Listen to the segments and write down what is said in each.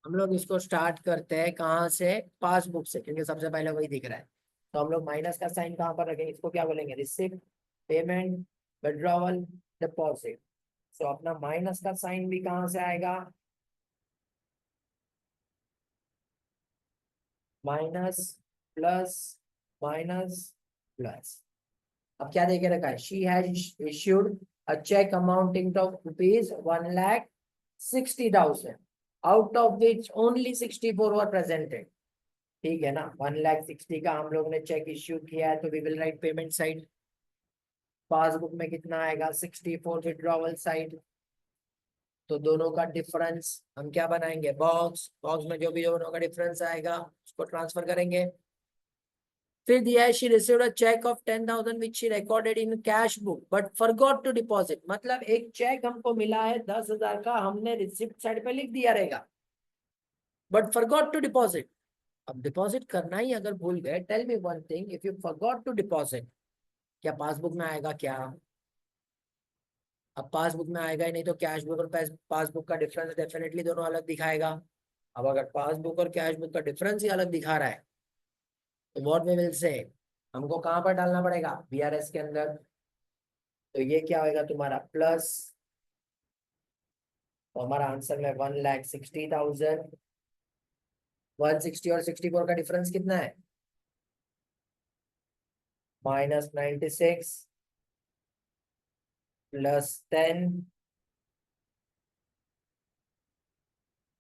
हम लोग इसको स्टार्ट करते हैं कहाँ से, पासबुक से, क्योंकि सबसे पहले वही दिख रहा है। तो हम लोग माइनस का साइन कहाँ पर रखेंगे, इसको क्या बोलेंगे, रिसिप्ट, पेमेंट, विड्रॉवल, डिपॉजिट। तो अपना माइनस का साइन भी कहाँ से आएगा, माइनस, प्लस, माइनस, प्लस। अब क्या देखे रखा है, she has issued a cheque amounting to ₹1,60,000 out of which only 64 were presented. ठीक है ना, 1,60,000 का हम लोग ने चेक इश्यू किया है, तो we will write payment side. Passbook में कितना आएगा, 64 विड्रॉवल साइड। तो दोनों का डिफरेंस हम क्या बनाएंगे, बॉक्स, बॉक्स में जो भी दोनों का डिफरेंस आएगा उसको ट्रांसफर करेंगे। फिर दिया है, she received a check of 10,000 which she recorded in cash book but forgot to deposit। मतलब एक चेक हमको मिला है 10,000 का, हमने रिसिप्ट साइड पे लिख दिया रहेगा, बट forgot to deposit। अब डिपॉजिट करना ही अगर भूल गए, tell me one thing, if you forgot to deposit, क्या पासबुक में आएगा क्या? अब पासबुक में आएगा ही नहीं, तो कैश बुक और पासबुक का डिफरेंस डेफिनेटली दोनों अलग दिखाएगा। अब अगर पासबुक और कैश बुक का डिफरेंस ही अलग दिखा रहा है, तो व्हाट वी विल से, हमको कहाँ पर डालना पड़ेगा, बीआरएस के अंदर। तो ये क्या होगा तुम्हारा प्लस, तो हमारा आंसर में 1,60,000, 160 और 64 का डिफरेंस कितना है, -96 +10।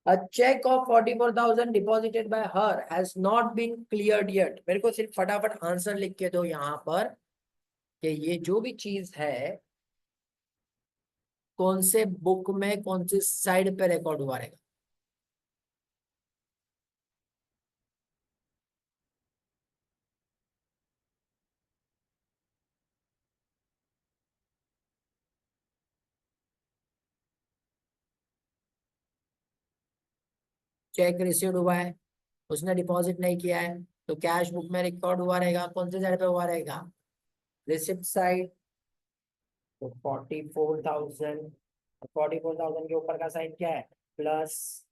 A check of 44,000 deposited by her has not been cleared yet। मेरे को सिर्फ फटाफट आंसर लिख के दो यहाँ पर, कि ये जो भी चीज है कौन से बुक में कौन सी साइड पे रिकॉर्ड हुआ रहेगा। चेक रिसीव्ड हुआ है, उसने डिपॉजिट नहीं किया है, तो कैश बुक में रिकॉर्ड हुआ रहेगा, कौन से साइड पे हुआ रहेगा, रिसिप्ट साइड। तो 44,000, 44,000 के ऊपर का साइन क्या है, plus.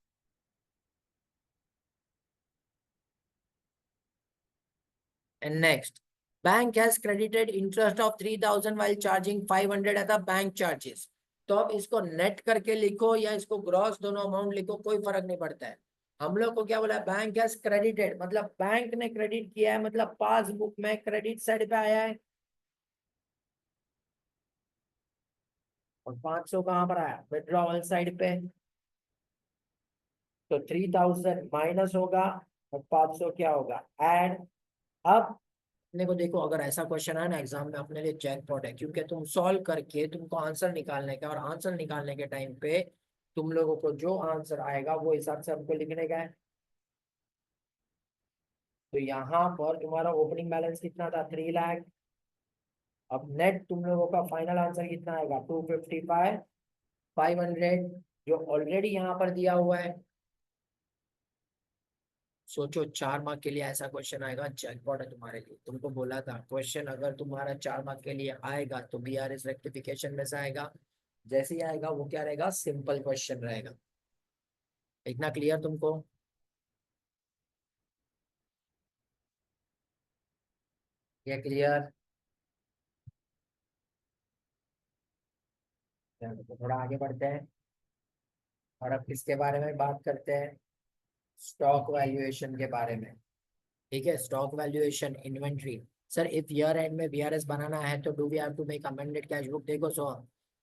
And next, bank has credited interest of 3,000 while charging 500 at the bank charges. तो अब इसको नेट करके लिखो या इसको ग्रॉस, दोनों अमाउंट लिखो, कोई फर्क नहीं पड़ता है। हम लोग को क्या बोला, बैंक हैज क्रेडिटेड, मतलब बैंक ने क्रेडिट किया है, मतलब पासबुक में क्रेडिट साइड पे आया है। और 500 कहाँ पर आया, विड्रॉवल साइड पे। तो 3,000 माइनस होगा और 500 क्या होगा, ऐड। अब अपने को देखो, अगर ऐसा क्वेश्चन है ना एग्जाम में, अपने लिए जैकपॉट है, क्योंकि तुम सॉल्व करके तुमको आंसर निकालने का, और आंसर निकालने के टाइम पे तुम लोगों को जो आंसर आएगा वो हिसाब से हमको लिखने का है। तो यहाँ पर तुम्हारा ओपनिंग बैलेंस कितना था, 3 लाख। अब नेट तुम लोगों का फाइनल आंसर कितना आएगा, 255, 500, जो ऑलरेडी यहाँ पर दिया हुआ है। सोचो 4 मार्क के लिए ऐसा क्वेश्चन आएगा, जैकपॉट है तुम्हारे लिए। तुमको बोला था क्वेश्चन अगर तुम्हारा 4 मार्क के लिए आएगा तो बीआरएस रेक्टिफिकेशन में से आएगा। जैसे ही आएगा वो क्या रहेगा, सिंपल क्वेश्चन रहेगा। इतना क्लियर तुमको, ये क्लियर? तो थोड़ा आगे बढ़ते हैं, और अब किसके बारे में बात करते हैं, स्टॉक वैल्यूएशन के बारे में। ठीक है, stock valuation, inventory. Sir if year end में बीआरएस बनाना है तो do we have to make amended cash book. देखो सो,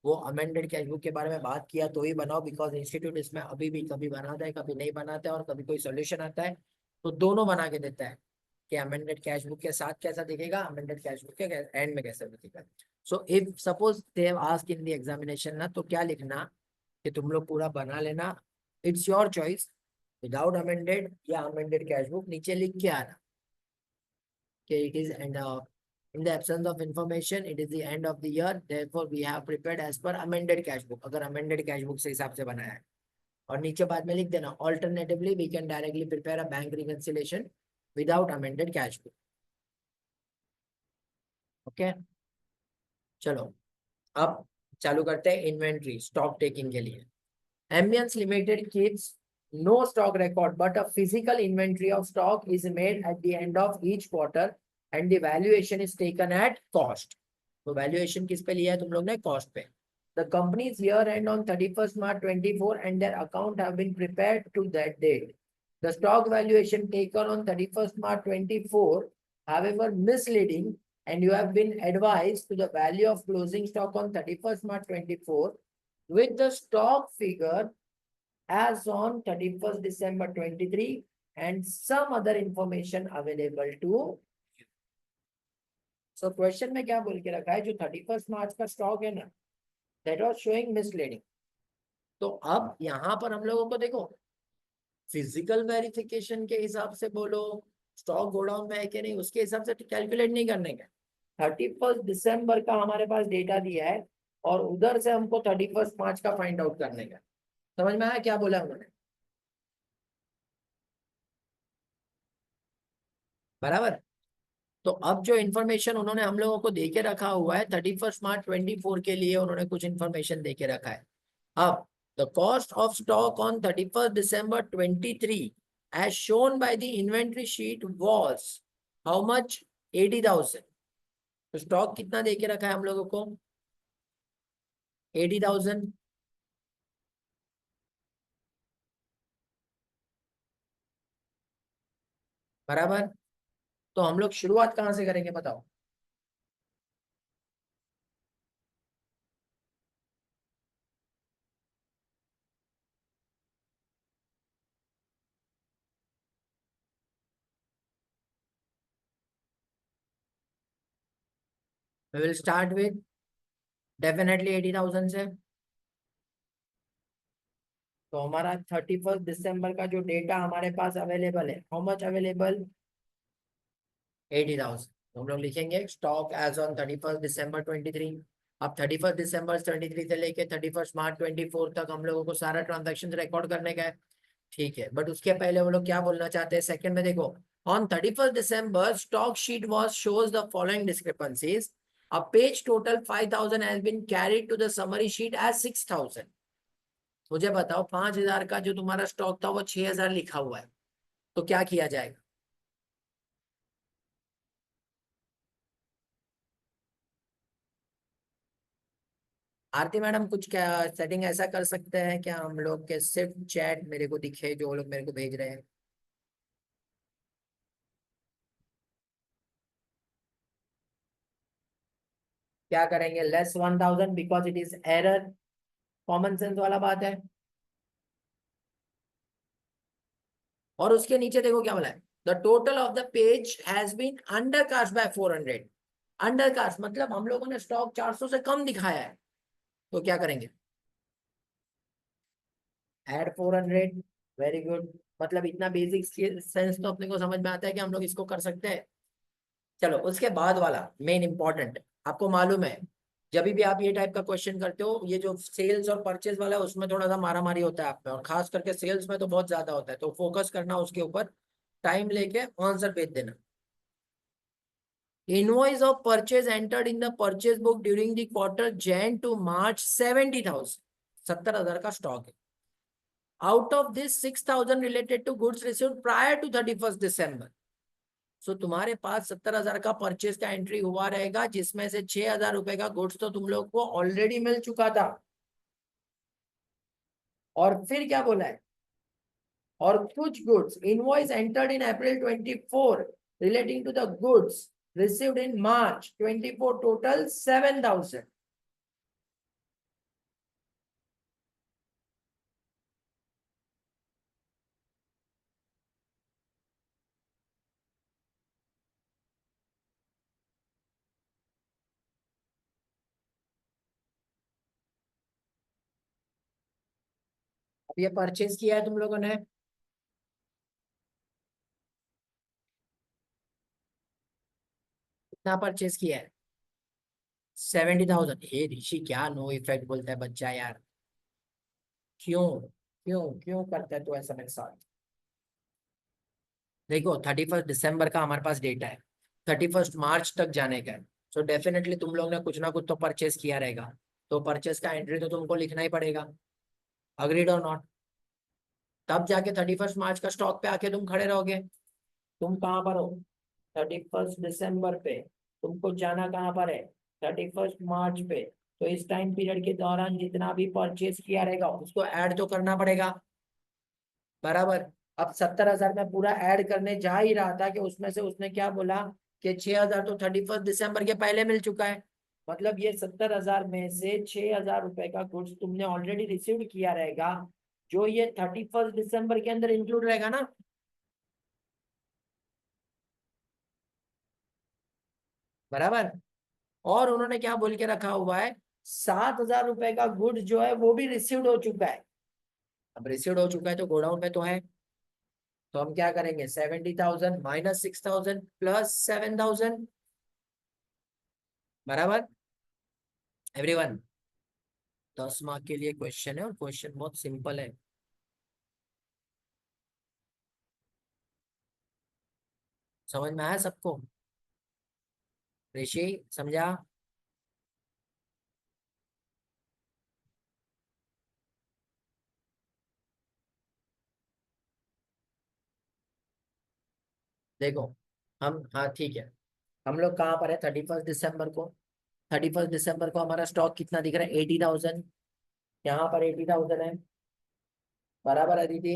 वो अमेंडेड कैश बुक के बारे में बात किया तो ही बनाओ, बिकॉज इंस्टीट्यूट इसमें अभी भी कभी बनाता है कभी नहीं बनाता है, और कभी कोई सोल्यूशन आता है तो दोनों बना के देता है, कि अमेंडेड कैश बुक के साथ कैसा दिखेगा, अमेंडेड कैश बुक के एंड में कैसा दिखेगा। So if suppose they have asked in the examination ना, तो क्या लिखना, कि तुम लोग पूरा बना लेना, it's your choice, without amended या अमेंडेड कैश बुक, नीचे लिख के आना कि it is and in the absence of information it is the end of the year, therefore we have prepared as per amended cash book, अगर amended cash book से हिसाब से बनाया है। और नीचे बाद में लिख देना, alternatively we can directly prepare a bank reconciliation without amended cash book। Okay, चलो अब चालू करते हैं इन्वेंट्री, स्टॉक टेकिंग के लिए। Ambience limited keeps no stock record, but a physical inventory of stock is made at the end of each quarter and the valuation is taken at cost. तो valuation किस पे लिया है तुम लोग ने? Cost पे. The company's year end on 31st March 24 and their account have been prepared to that date. The stock valuation taken on 31st March 24, however, misleading, and you have been advised to the value of closing stock on 31st March 24 with the stock figure as on 31st December 23 and some other information available to. So question में क्या बोल के रखा है? जो 31st मार्च का stock है ना, that was showing misleading. तो अब यहाँ पर हम लोगों को देखो फिजिकल वेरिफिकेशन के हिसाब से बोलो स्टॉक गोडाउन में है कि नहीं, उसके हिसाब से कैलकुलेट नहीं करने का. 31st दिसंबर का हमारे पास डेटा दिया है और उधर से हमको 31st मार्च का फाइंड आउट करने का. समझ में आया क्या बोला उन्होंने? बराबर. तो अब जो इन्फॉर्मेशन उन्होंने हम लोगों को देके रखा हुआ है 31st मार्च 24 के लिए उन्होंने कुछ इन्फॉर्मेशन देके रखा है. अब the cost of stock on 31st December 23 as shown by the inventory sheet was how much? 80,000. तो स्टॉक कितना देके रखा है हम लोगों को? 80,000. बराबर. तो हम लोग शुरुआत कहां से करेंगे बताओ? We will start with definitely 80,000 से. तो हमारा 31st दिसंबर का जो डेटा हमारे पास अवेलेबल है, हाउ मच अवेलेबल? 80,000. हम लोग लिखेंगे stock as on 31st December 23. अब 31st December 23 से लेके 31st मार्च 24 तक हम लोगों को सारा ट्रांजेक्शन रिकॉर्ड करने का है. ठीक है, बट उसके पहले वो लोग क्या बोलना चाहते हैं सेकंड में देखो. On 31st December stock sheet was shows the following discrepancies. A page total 5,000 has been carried to the summary sheet as 6,000. मुझे बताओ 5,000 का जो तुम्हारा स्टॉक था वो 6,000 लिखा हुआ है, तो क्या किया जाएगा? आरती मैडम कुछ क्या सेटिंग ऐसा कर सकते हैं क्या हम लोग के सिर्फ चैट मेरे को दिखे जो लोग मेरे को भेज रहे हैं? क्या करेंगे? Less 1,000 because it is error. Common sense वाला बात है. और उसके नीचे देखो क्या बोला है, the total of the page has been undercast by 400. Undercast मतलब हम लोगों ने स्टॉक 400 से कम दिखाया है, तो क्या करेंगे? ऐड 400. Very good. मतलब इतना बेसिक सेंस तो अपने को समझ में आता है कि हम लोग इसको कर सकते हैं. चलो उसके बाद वाला मेन इंपॉर्टेंट. आपको मालूम है जब भी आप ये टाइप का क्वेश्चन करते हो, ये जो सेल्स और परचेज वाला है उसमें थोड़ा सा मारा मारी होता है आप में, और खास करके सेल्स में तो बहुत ज्यादा होता है, तो फोकस करना उसके ऊपर. टाइम लेके आंसर भेज देना. Invoice of purchase entered in the purchase book during the quarter Jan to March 70,000. 70,000 का स्टॉक है. Out of this 6,000 related to goods received prior to 31st December. So तुम्हारे पास 70,000 का परचेज का एंट्री हुआ रहेगा, जिसमें से 6,000 रुपए का गुड्स तो तुम लोग को ऑलरेडी मिल चुका था. और फिर क्या बोला है? और कुछ goods invoice entered in April 24 relating to the goods received in March 24 total 7,000. अब ये परचेज किया है तुम लोगों ने, कितना परचेज किया है? 70,000. हे ऋषि क्या नो इफेक्ट बोलता है बच्चा यार. क्यों क्यों क्यों करता है तू ऐसा मेरे साथ? देखो 31st दिसंबर का हमारे पास डेटा है, 31st मार्च तक जाने का है. सो डेफिनेटली तुम लोग ने कुछ ना कुछ तो परचेस किया रहेगा, तो परचेस का एंट्री तो तुमको लिखना ही पड़ेगा. अग्रीड और नॉट? तब जाके 31 मार्च का स्टॉक पे आके तुम खड़े रहोगे। तुम कहाँ पर हो? 31 दिसंबर पे। तुमको जाना कहाँ पर है? 31 मार्च पे। तो इस टाइम पीरियड के दौरान जितना भी परचेज किया रहेगा उसको ऐड तो करना पड़ेगा, बराबर। अब 70,000 में पूरा ऐड करने जा ही रहा था कि उसमें से उसने क्या बोला कि 6,000 तो 31 दिसंबर के पहले मिल चुका है। मतलब ये 70,000 में से 6,000 रुपए का गुड्स तुमने ऑलरेडी रिसीव किया रहेगा, जो ये 31 दिसंबर के अंदर इंक्लूड रहेगा ना, बराबर। और उन्होंने क्या बोल के रखा हुआ है, 7,000 रुपए का गुड जो है वो भी रिसीव्ड हो चुका है। अब रिसीव्ड हो चुका है तो गोडाउन में तो है। तो हम क्या करेंगे, 70,000 माइनस 6,000 प्लस 7,000, बराबर एवरीवन। 10 मार्क के लिए क्वेश्चन है और क्वेश्चन बहुत सिंपल है। समझ में आया सबको? ऋषि, समझा? देखो, हम, हाँ ठीक है। हम लोग कहाँ पर है 31 दिसंबर को? 31 दिसंबर को हमारा स्टॉक कितना दिख रहा है? 80,000। यहाँ पर 80,000 है, बराबर है दीदी।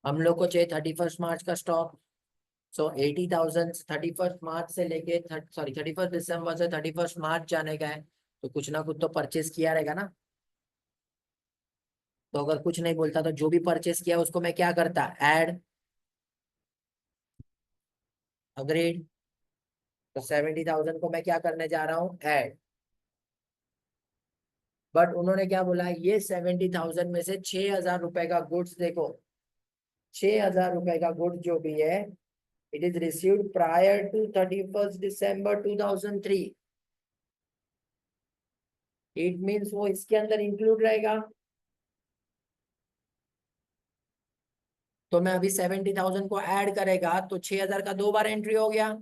हम लोग को चाहिए 31 मार्च का स्टॉक। सो 80,000 31 मार्च से लेके 31 दिसंबर से 31 मार्च जाने का है। तो कुछ ना कुछ तो परचेस किया रहेगा ना। तो अगर कुछ नहीं बोलता तो जो भी परचेस किया उसको मैं क्या करता, ऐड। अग्रीड। तो 70,000 को मैं क्या करने जा रहा हूँ, ऐड। बट उन्होंने क्या बोला, ये 70,000 में से 6,000 रुपए का गुड्स, देखो 6,000 रुपए का गुड्स जो भी है, it is received prior to 31 December 2003। It means वो इसके अंदर इंक्लूड रहेगा। तो मैं अभी 70,000 को ऐड करेगा तो 6,000 का 2 बार एंट्री हो गया,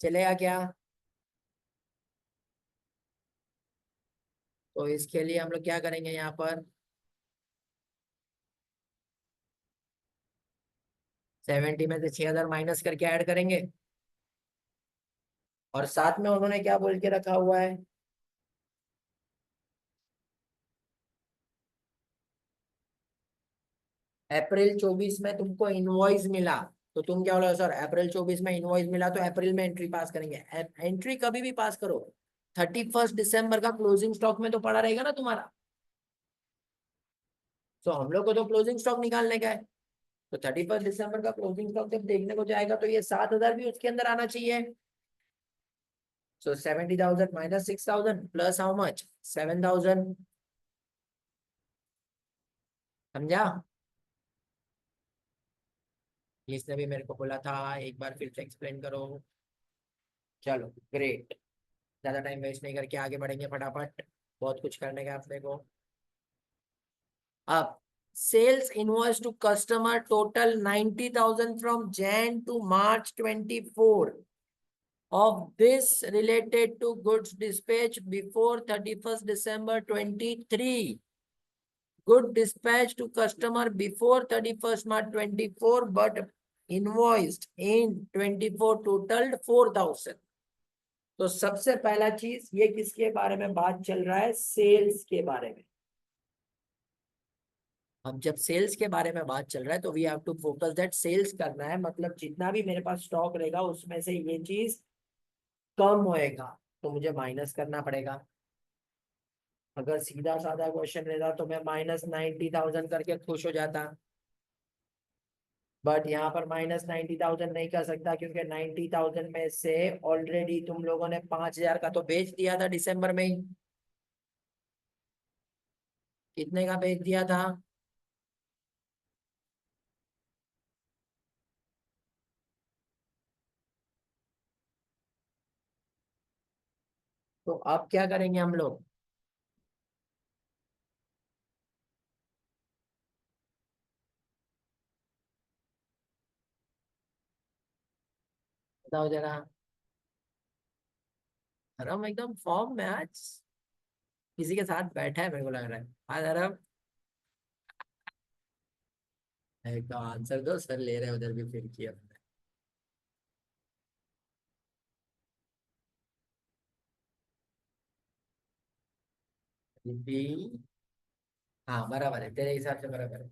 चलेगा क्या? तो इसके लिए हम लोग क्या करेंगे यहाँ पर, 70 में से 6,000 माइनस करके ऐड करेंगे। और साथ में उन्होंने क्या बोल के रखा हुआ है, अप्रैल 24 में तुमको इनवॉइस मिला। तो तुम क्या बोला सर, अप्रैल 24 में इनवॉइस मिला तो अप्रैल में एंट्री पास करेंगे। एंट्री कभी भी पास करो, 31 दिसंबर का क्लोजिंग स्टॉक में तो पड़ा रहेगा ना तुम्हारा। तो हम लोग को तो क्लोजिंग स्टॉक निकालने का है। तो 31 दिसंबर का क्लोजिंग स्टॉक जब देखने को जाएगा तो ये 7,000 भी उसके अंदर आना चाहिए। सो 70,000 माइनस 6,000 प्लस हाउ मच, 7,000। समझा? इसने भी मेरे को बोला था एक बार फिर से एक्सप्लेन करो। चलो ग्रेट। ज्यादा टाइम वेस्ट नहीं करके आगे बढ़ेंगे फटाफट, बहुत कुछ करने का अपने को। अब sales invoice to customer total 90,000 from Jan to March 24। Of this related to goods dispatch before 31st December 23. Good dispatch to customer before 31st March 24 but invoiced in 24 totaled 4,000। तो सबसे पहला चीज, ये किसके बारे में बात चल रहा है, सेल्स के बारे में। अब जब सेल्स के बारे में बात चल रहा है तो we have to focus that sales करना है, मतलब जितना भी मेरे पास स्टॉक रहेगा उसमें से ये चीज कम होएगा तो मुझे माइनस करना पड़ेगा। अगर सीधा साधा क्वेश्चन रहता तो मैं -90,000 करके खुश हो जाता। बट यहाँ पर -90,000 नहीं कर सकता क्योंकि 90,000 में से ऑलरेडी तुम लोगों ने 5,000 का तो बेच दिया था दिसंबर में ही। कितने का बेच दिया था? तो अब क्या करेंगे हम लोग, बताओ जरा। अरे हम एकदम फॉर्म में आज। किसी के साथ बैठा है मेरे को लग रहा है। हाँ अरब, एक तो आंसर दो, सर ले रहे हैं उधर भी फिर किया। जीपी, हाँ बराबर है, तेरे हिसाब से बराबर है।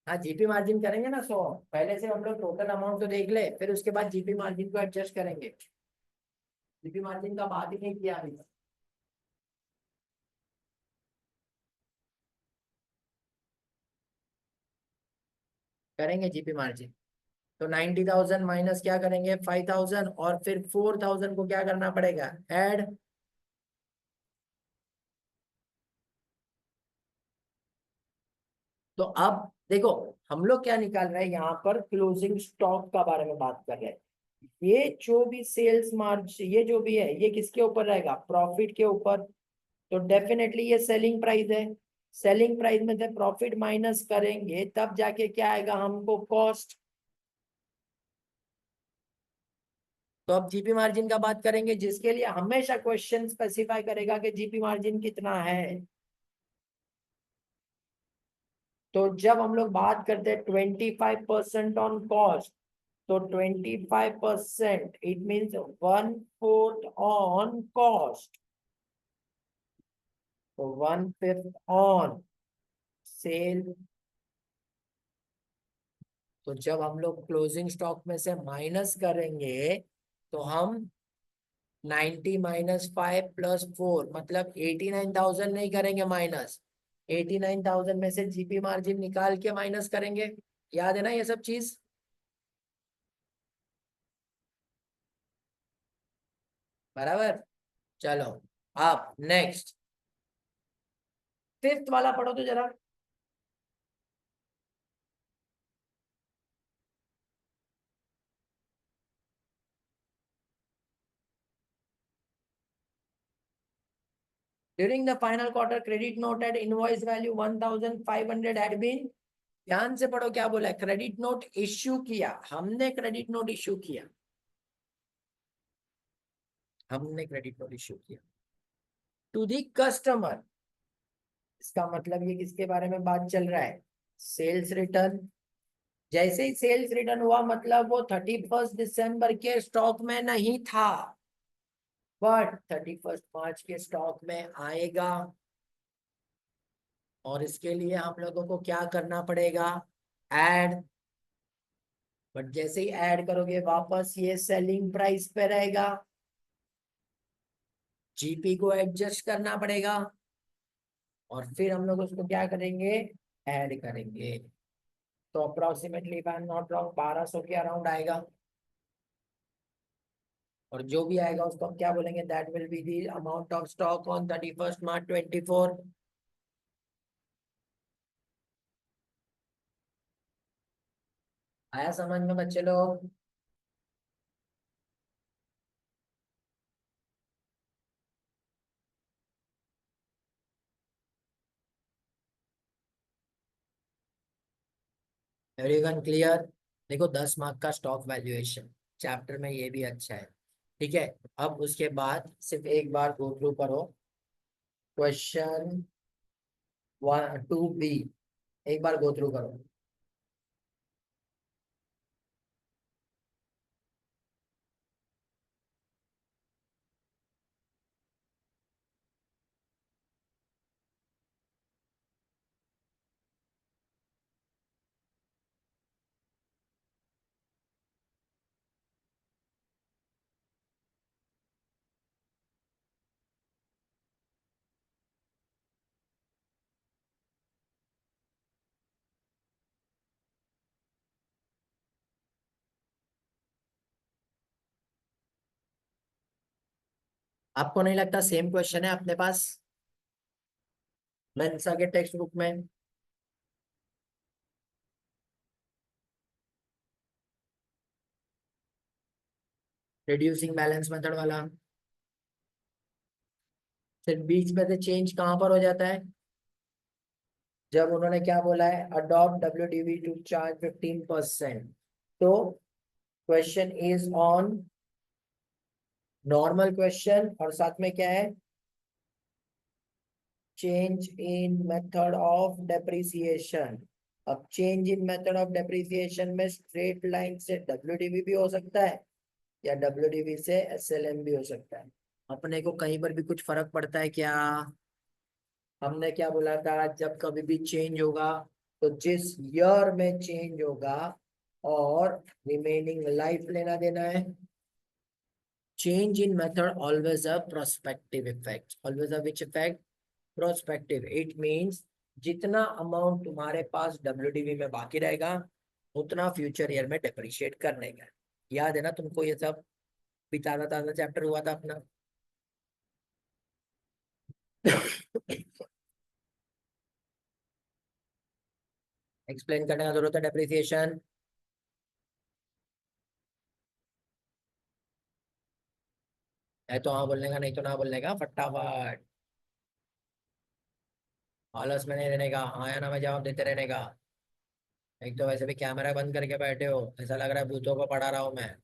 हाँ जीपी मार्जिन करेंगे ना 100, पहले से हम लोग टोटल अमाउंट तो देख ले, फिर उसके बाद जीपी मार्जिन को एडजस्ट करेंगे। जीपी मार्जिन का बात ही नहीं किया अभी तक। करेंगे जीपी मार्जिन। तो 90,000 माइनस क्या करेंगे, 5,000, और फिर 4,000 को क्या करना पड़ेगा, ऐड। तो अब देखो, हम लोग क्या निकाल रहे हैं यहाँ पर, क्लोजिंग स्टॉक का बारे में बात कर रहे हैं। ये जो भी सेल्स मार्जिन, ये जो भी है, ये किसके ऊपर रहेगा, प्रॉफिट के ऊपर। तो डेफिनेटली ये सेलिंग प्राइस है। सेलिंग प्राइस में से प्रॉफिट माइनस करेंगे तब जाके क्या आएगा हमको, कॉस्ट। तो अब जीपी मार्जिन का बात करेंगे, जिसके लिए हमेशा क्वेश्चन स्पेसिफाई करेगा कि जीपी मार्जिन कितना है। तो जब हम लोग बात करते हैं 25% ऑन कॉस्ट, तो 25% इट मीन्स 1/4 ऑन कॉस्ट, तो 1/5 ऑन सेल। तो जब हम लोग क्लोजिंग स्टॉक में से माइनस करेंगे, तो हम 90 - 5 + 4 मतलब 89,000 नहीं करेंगे माइनस, 89,000 में से जीपी मार्जिन निकाल के माइनस करेंगे। याद है ना ये सब चीज। बराबर। चलो, आप नेक्स्ट, फिफ्थ वाला पढ़ो तो जरा। During the final quarter credit note at invoice value 1,500 had been, ध्यान से पढ़ो क्या बोला है, क्रेडिट नोट इश्यू किया, हमने क्रेडिट नोट इश्यू किया, हमने क्रेडिट नोट इश्यू किया टू दी कस्टमर। इसका मतलब ये किसके बारे में बात चल रहा है, सेल्स रिटर्न। जैसे ही सेल्स रिटर्न हुआ मतलब वो 31 दिसंबर के स्टॉक में नहीं था, बट 31 मार्च के स्टॉक में आएगा। और इसके लिए हम लोगों को क्या करना पड़ेगा, ऐड। बट जैसे ही ऐड करोगे वापस ये सेलिंग प्राइस पे रहेगा, जीपी को एडजस्ट करना पड़ेगा, और फिर हम लोग उसको क्या करेंगे, ऐड करेंगे। तो approximately if I am not wrong 1,200 के अराउंड आएगा। और जो भी आएगा उसको हम क्या बोलेंगे, that will be the amount of stock on 31 March 2024। आया समझ में बच्चे लोग। Everyone clear. देखो 10 मार्क का स्टॉक वैल्यूएशन चैप्टर में ये भी अच्छा है। ठीक है, अब उसके बाद सिर्फ एक बार गो थ्रू करो क्वेश्चन 2B, एक बार गो थ्रू करो। आपको नहीं लगता सेम क्वेश्चन है अपने पास मेंसा के टेक्स्ट बुक में। रिड्यूसिंग बैलेंस मेथड वाला, सिर्फ बीच में से चेंज कहां पर हो जाता है, जब उन्होंने क्या बोला है, अडॉप्ट WDV टू चार्ज 15%। तो question is on normal question, और साथ में क्या है, change in method of depreciation. अब change in method of depreciation में स्ट्रेट लाइन से डब्ल्यूडीवी भी हो सकता है या डब्ल्यूडीवी से एसएलएम भी हो सकता है। अपने को कहीं पर भी कुछ फर्क पड़ता है क्या? हमने क्या बोला था, जब कभी भी चेंज होगा तो जिस ईयर में चेंज होगा और रिमेनिंग लाइफ लेना देना है। Change in method always a prospective effect, always a which effect? Prospective. It means जितना अमाउंट तुम्हारे पास डब्ल्यूडीवी में बाकी रहेगा उतना फ्यूचर ईयर में डिप्रिशिएट करने का। याद है ना तुमको ये सब? पिताजा ताजा चैप्टर हुआ था अपना। एक्सप्लेन करने का जरूरत है डेप्रिसिएशन? है तो हाँ बोलने का, नहीं तो ना बोलने का, फटाफट। आलस में नहीं रहने का, हाँ या ना में जवाब देते रहने का। एक तो वैसे भी कैमरा बंद करके बैठे हो, ऐसा लग रहा है भूतों को पढ़ा रहा हूँ मैं।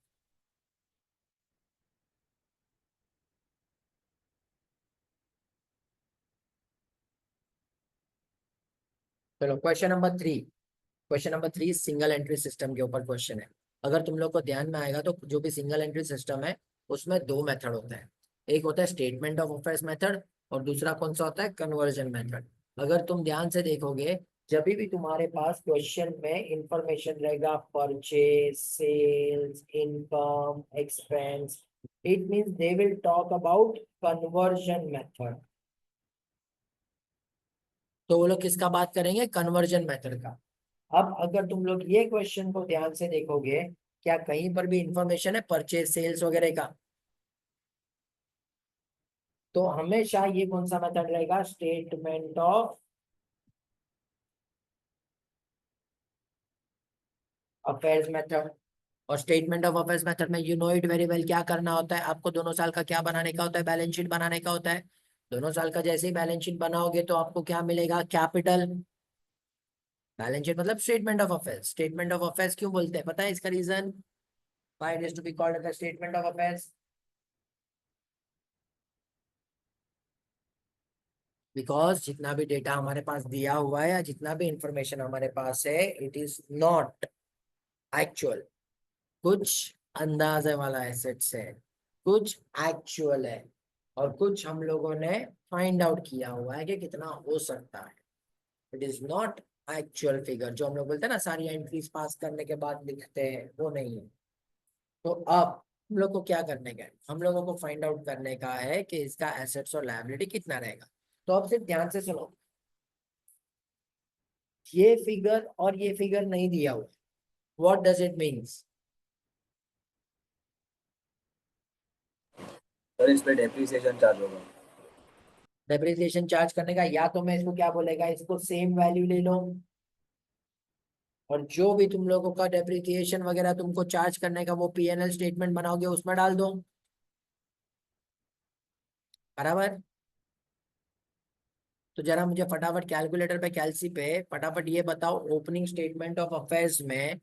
चलो question number 3। Question number 3 single entry system के ऊपर क्वेश्चन है। अगर तुम लोग को ध्यान में आएगा तो जो भी सिंगल एंट्री सिस्टम है उसमें दो मेथड होते हैं। एक होता है स्टेटमेंट ऑफ अफेयर्स मेथड और दूसरा कौन सा होता है? Conversion method. अगर तुम ध्यान से देखोगे, जब भी तुम्हारे पास क्वेश्चन में इंफॉर्मेशन रहेगा purchase, sales, income, expense, it means they will talk about conversion method. तो वो लोग किसका बात करेंगे? कन्वर्जन मेथड का। अब अगर तुम लोग ये क्वेश्चन को ध्यान से देखोगे, क्या कहीं पर भी इंफॉर्मेशन है परचेज सेल्स वगैरह का? तो हमेशा ये कौन सा मेथड रहेगा? Statement of affairs method. और स्टेटमेंट ऑफ अफेयर्स मेथड में you know it very well, क्या करना होता है आपको? दोनों साल का क्या बनाने का होता है? बैलेंस शीट बनाने का होता है। दोनों साल का जैसे ही बैलेंस शीट बनाओगे तो आपको क्या मिलेगा? कैपिटल। बैलेंस शीट मतलब statement of affairs. Statement of affairs क्यों बोलते हैं, पता है इसका reason? Why it is to be called the statement of affairs? Because जितना भी डेटा हमारे पास दिया हुआ है या जितना भी इंफॉर्मेशन हमारे पास है, इट इज नॉट एक्चुअल। कुछ अंदाजे वाला एसेट्स है, कुछ एक्चुअल है, और कुछ हम लोगों ने फाइंड आउट किया हुआ है कि कितना हो सकता है। It is not actual figure. जो हम लोग बोलते हैं ना सारी एंट्रीज पास करने के बाद लिखते हैं, वो नहीं है। तो अब हम लोग को क्या करने का है? हम लोगों को फाइंड आउट करने का है कि इसका एसेट्स और लायबिलिटी कितना रहेगा। तो अब सिर्फ ध्यान से सुनो, ये फिगर और ये फिगर नहीं दिया हुआ। What does it means? Sir इस पे डेप्रिसिएशन चार्ज होगा। डेप्रिसिएशन चार्ज करने का, या तो मैं इसको क्या बोलेगा, इसको सेम वैल्यू ले लो और जो भी तुम लोगों का डेप्रिसिएशन वगैरह तुमको चार्ज करने का वो पीएनएल स्टेटमेंट बनाओगे उसमें डाल दो। बराबर। तो जरा मुझे फटाफट कैलकुलेटर पे, कैलसी पे फटाफट ये बताओ, ओपनिंग स्टेटमेंट ऑफ अफेयर्स में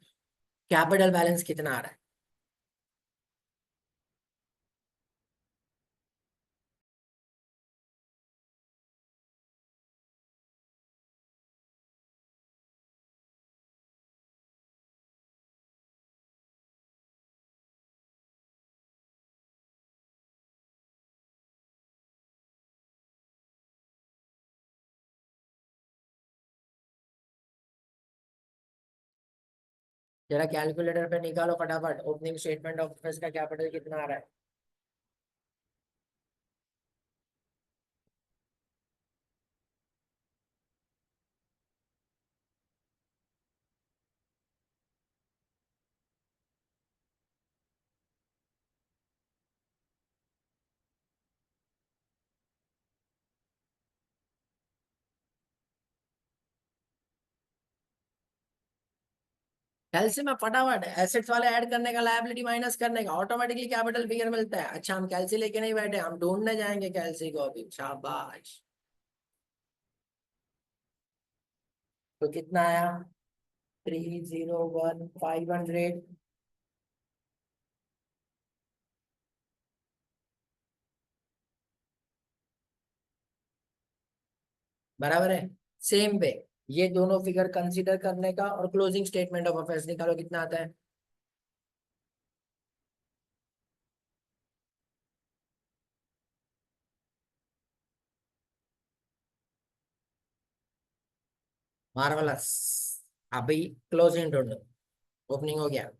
कैपिटल बैलेंस कितना आ रहा है? जरा कैलकुलेटर पे निकालो फटाफट, ओपनिंग स्टेटमेंट ऑफ अफेयर्स का कैपिटल कितना आ रहा है? कैलसी में फटाफट एसेट्स वाले ऐड करने का, लायबिलिटी माइनस करने का, ऑटोमेटिकली कैपिटल फिगर मिलता है। अच्छा हम कैलसी लेके नहीं बैठे, हम ढूंढने जाएंगे कैलसी को अभी। शाबाश। तो कितना आया? 301,500। बराबर है। सेम वे ये दोनों फिगर कंसीडर करने का और क्लोजिंग स्टेटमेंट ऑफ अफेयर्स निकालो कितना आता है। मार्वलस। अभी क्लोजिंग ढूंढो। ओपनिंग हो गया।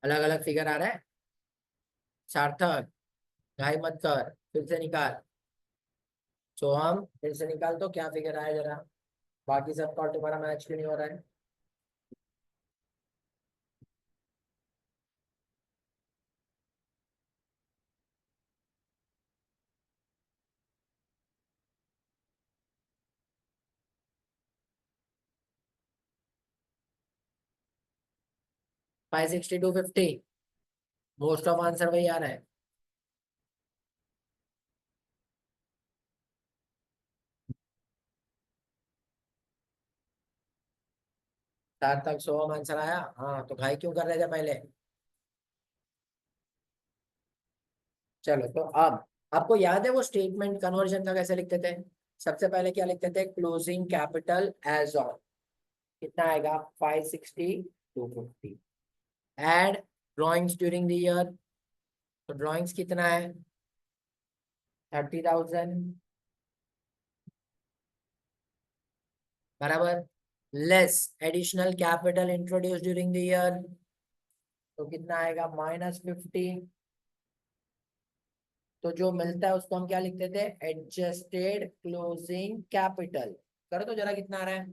अलग अलग फिगर आ रहा है। सार्थक घाई मत कर, फिर से निकाल। सोहम फिर से निकाल, तो क्या फिगर आया जरा। बाकी सबका तुम्हारा मैच क्यों नहीं हो रहा है। 56250। मोस्ट ऑफ आंसर वही आ रहा है। सार्थक सोहम आंसर आया, हाँ तो घाई क्यों कर रहे थे पहले। चलो तो अब आपको याद है वो स्टेटमेंट कन्वर्जन का कैसे लिखते थे। सबसे पहले क्या लिखते थे, क्लोजिंग कैपिटल एज ऑन। कितना आएगा 56250। Add drawings during the year, तो ड्रॉइंग्स कितना है 30,000। बराबर। Less additional capital introduce during the year, तो कितना आएगा -50। तो जो मिलता है उसको हम क्या लिखते थे, एडजस्टेड क्लोजिंग कैपिटल। करो तो जरा कितना आ रहा है।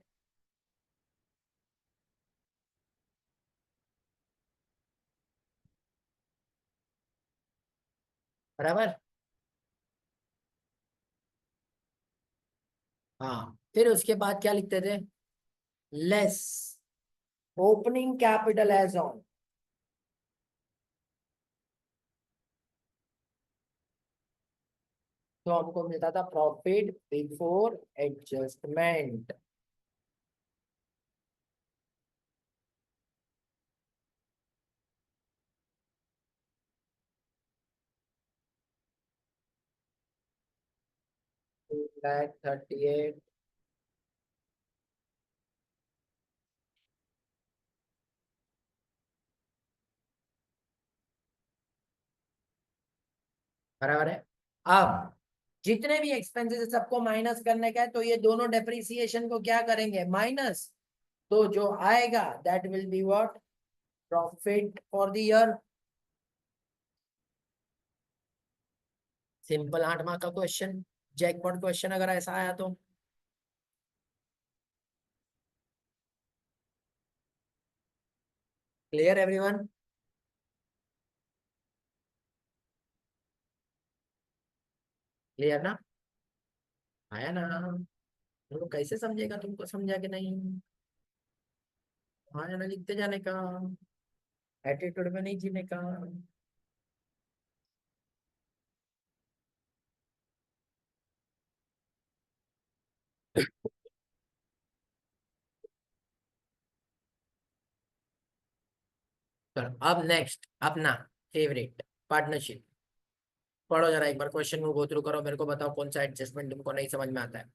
बराबर। हाँ फिर उसके बाद क्या लिखते थे, less opening capital as on. तो हमको मिलता था प्रॉफिट बिफोर एडजस्टमेंट। $238। बराबर है। अब जितने भी एक्सपेंसेस सबको माइनस करने का है, तो ये दोनों डेप्रिसिएशन को क्या करेंगे, माइनस। तो जो आएगा that will be what, profit for the year. Simple 8 mark का क्वेश्चन, जैकपॉट क्वेश्चन अगर ऐसा आया तो। Clear everyone. क्लियर ना। आया ना। तुमको कैसे समझेगा, तुमको समझा कि नहीं। आया ना, लिखते जाने का, एटीट्यूड में नहीं जीने का। चलो अब नेक्स्ट अपना फेवरेट, पार्टनरशिप। पढ़ो जरा एक बार क्वेश्चन को गो थ्रू करो, मेरे को बताओ कौन सा एडजस्टमेंट तुमको नहीं समझ में आता है।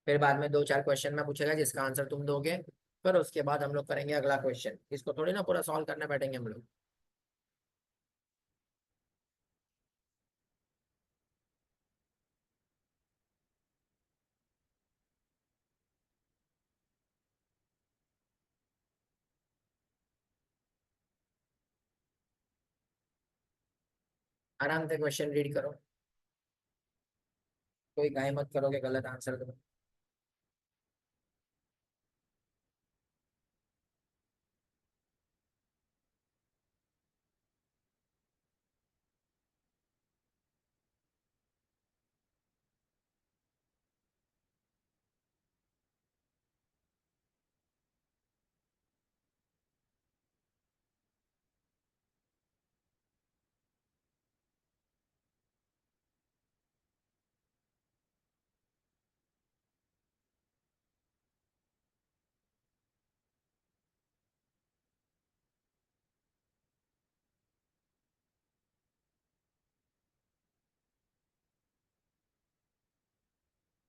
फिर बाद में 2-4 क्वेश्चन में पूछेगा जिसका आंसर तुम दोगे। फिर उसके बाद हम लोग करेंगे अगला क्वेश्चन, इसको थोड़ी ना पूरा सॉल्व करने बैठेंगे हम लोग। आराम से क्वेश्चन रीड करो, कोई काहे मत करोगे गलत आंसर दो।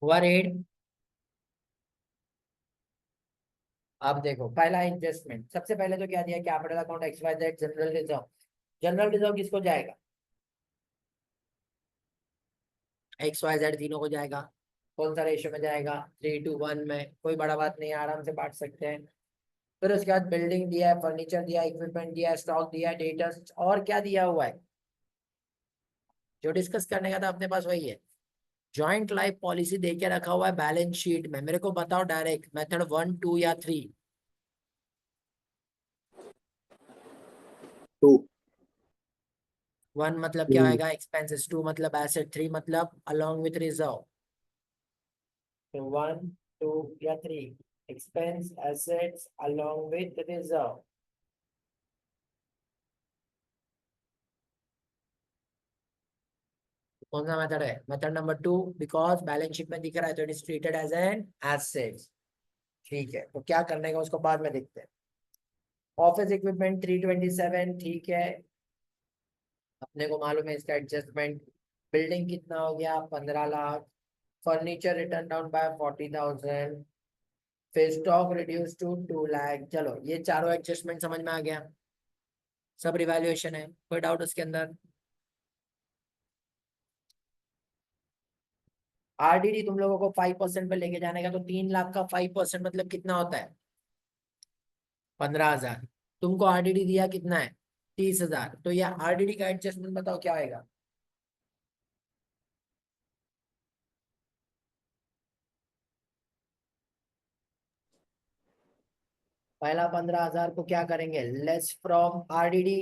हुआ रीड। अब देखो पहला एडजस्टमेंट, सबसे पहले तो क्या दिया, capital account X Y Z general reserve. General reserve किसको जाएगा, एक्स वाई जेड तीनों को जाएगा। कौन सा रेशियो में जाएगा, 3:1 में, कोई बड़ा बात नहीं है, आराम से बांट सकते हैं। फिर उसके बाद बिल्डिंग दिया है, फर्नीचर दिया है, इक्विपमेंट दिया है, स्टॉक दिया है, डेटर्स, और क्या दिया हुआ है, जो डिस्कस करने का था अपने पास वही है। जॉइंट लाइफ पॉलिसी दे के रखा हुआ है बैलेंस शीट में, मेरे को बताओ डायरेक्ट मेथड 1, 2 या 3। 2। 1 मतलब क्या आएगा, एक्सपेंसेस, 2 मतलब एसेट, 3 मतलब अलॉन्ग विथ रिजर्व। तो 1, 2 या 3, expense assets along with reserve. कौन सा मेथड है, method number 2, because balance sheet में दिख रहा है तो it is treated as an asset. ठीक है, तो क्या करने का उसको बाद में देखते हैं। ऑफिस इक्विपमेंट 327, ठीक है, अपने को मालूम है इसका एडजस्टमेंट। बिल्डिंग कितना हो गया, 15 lakh. Furniture return down by 40,000। फिर स्टॉक रिड्यूस टू 2 लाख। चलो ये चारों एडजस्टमेंट समझ में आ गया, सब रिवैल्यूएशन है, कोई डाउट उसके अंदर। आरडीडी तुम लोगों को 5% पे लेके जाने का, तो 3 लाख का 5% मतलब कितना होता है, 15,000। तुमको आरडीडी दिया कितना है, 30,000, तो ये आरडीडी का एडजस्टमेंट बताओ क्या आएगा। पहला 15,000 को क्या करेंगे, लेस फ्रॉम आरडीडी,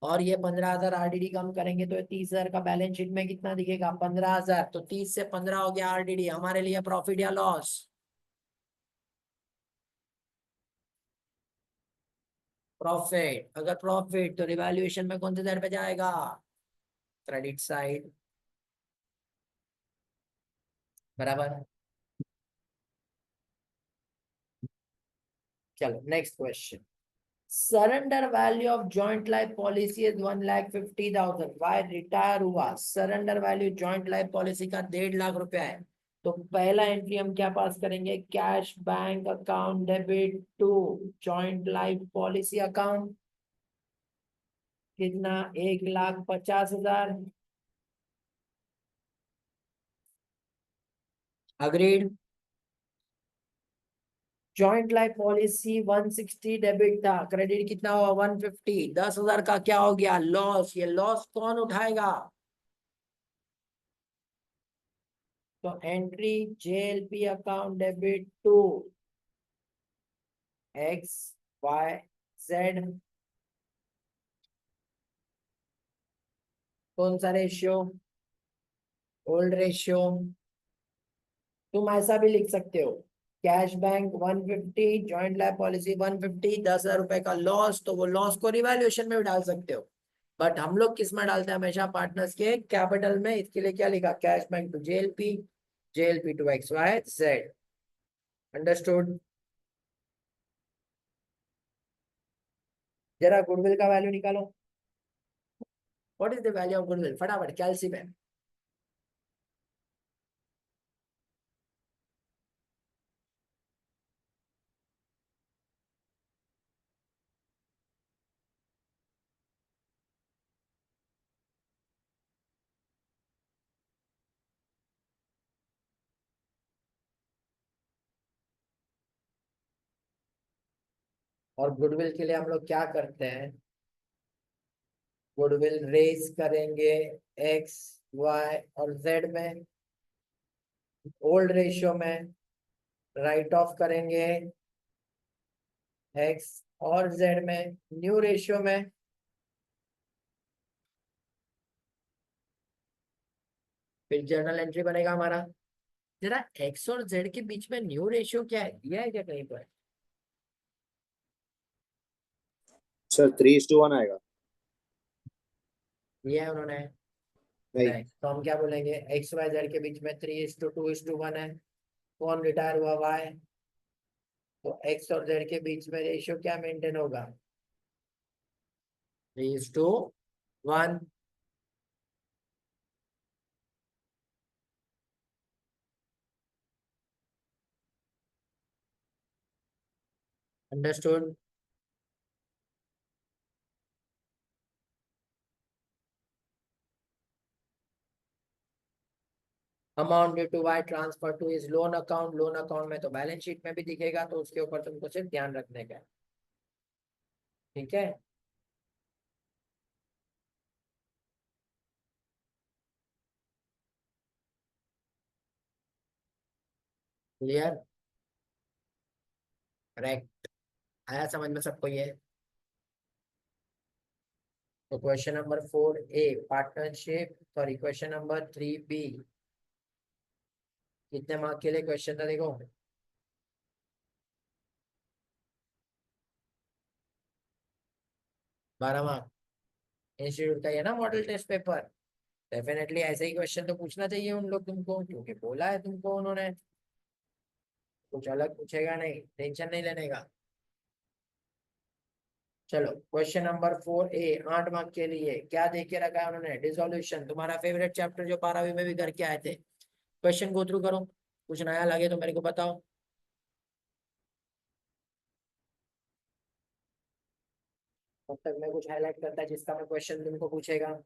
और ये 15,000 आरडीडी कम करेंगे तो 30,000 का बैलेंस शीट में कितना दिखेगा, 15,000। तो 30 से 15 हो गया आरडीडी, हमारे लिए प्रॉफिट या लॉस, प्रॉफिट। अगर प्रॉफिट तो रिवैल्यूएशन में कौन से साइड पे जाएगा, क्रेडिट साइड, बराबर। चलो next question. Surrender value of joint life policy is 1,50,000, Y retire हुआ, surrender value joint life policy का 1.5 लाख रुपया है। तो पहला एंट्री हम क्या पास करेंगे, cash bank account debit to joint life policy account, कितना, 1,50,000। Agreed. Joint life policy 160 debit था, क्रेडिट कितना हुआ 150, 10,000 का क्या हो गया, लॉस। ये लॉस कौन उठाएगा, तो entry JLP account debit to X Y Z. कौन सा रेशियो, ओल्ड रेशियो। तुम ऐसा भी लिख सकते हो, cash bank 150, joint life policy 150, 10,000 रुपए का लॉस, तो वो लॉस को रिवैल्यूएशन में भी डाल सकते हो। बट हम लोग किस में डालते हैं हमेशा, पार्टनर्स के कैपिटल में। इसके लिए क्या लिखा, cash bank to JLP, JLP to X Y Z. Understood. जरा गुडविल का वैल्यू निकालो, what is the value of goodwill, फटाफट कैलसी में। और गुडविल के लिए हम लोग क्या करते हैं, गुडविल रेज करेंगे एक्स वाई और जेड में, ओल्ड रेशियो में राइट ऑफ करेंगे एक्स और जेड में, न्यू रेशियो में फिर जर्नल एंट्री बनेगा हमारा। जरा एक्स और जेड के बीच में न्यू रेशियो क्या है, दिया है क्या कहीं पर, सर 3:1 आएगा। दिया है उन्होंने, नहीं। नहीं, तो हम क्या बोलेंगे, एक्स वाई जेड के बीच में 3:2:1 है। कौन रिटायर हुआ, वाई, तो एक्स और जेड के बीच में रेशियो क्या मेंटेन होगा, 3:1। Understood? Amount due to Y transfer to is loan account में तो बैलेंस शीट में भी दिखेगा, तो उसके ऊपर तुमको सिर्फ ध्यान रखने का है। ठीक है, क्लियर? करेक्ट। आया समझ में सबको ये? तो question number 4A partnership, sorry question number 3B कितने मार्क के लिए क्वेश्चन था देखो? 12 मार्क। इंस्टीट्यूट का ये ना मॉडल टेस्ट पेपर, डेफिनेटली ऐसे ही क्वेश्चन तो पूछना चाहिए उन लोग तुमको, क्योंकि बोला है तुमको उन्होंने, कुछ अलग पूछेगा नहीं, टेंशन नहीं लेने का। चलो क्वेश्चन नंबर 4A 8 मार्क के लिए क्या दे के रखा है उन्होंने? डिसोल्यूशन, तुम्हारा फेवरेट चैप्टर जो 12वीं में भी करके आए थे। क्वेश्चन गो थ्रू करो, कुछ नया लगे तो मेरे को बताओ। तब तक मैं कुछ हाईलाइट करता है जिसका मैं क्वेश्चन तुमको पूछेगा।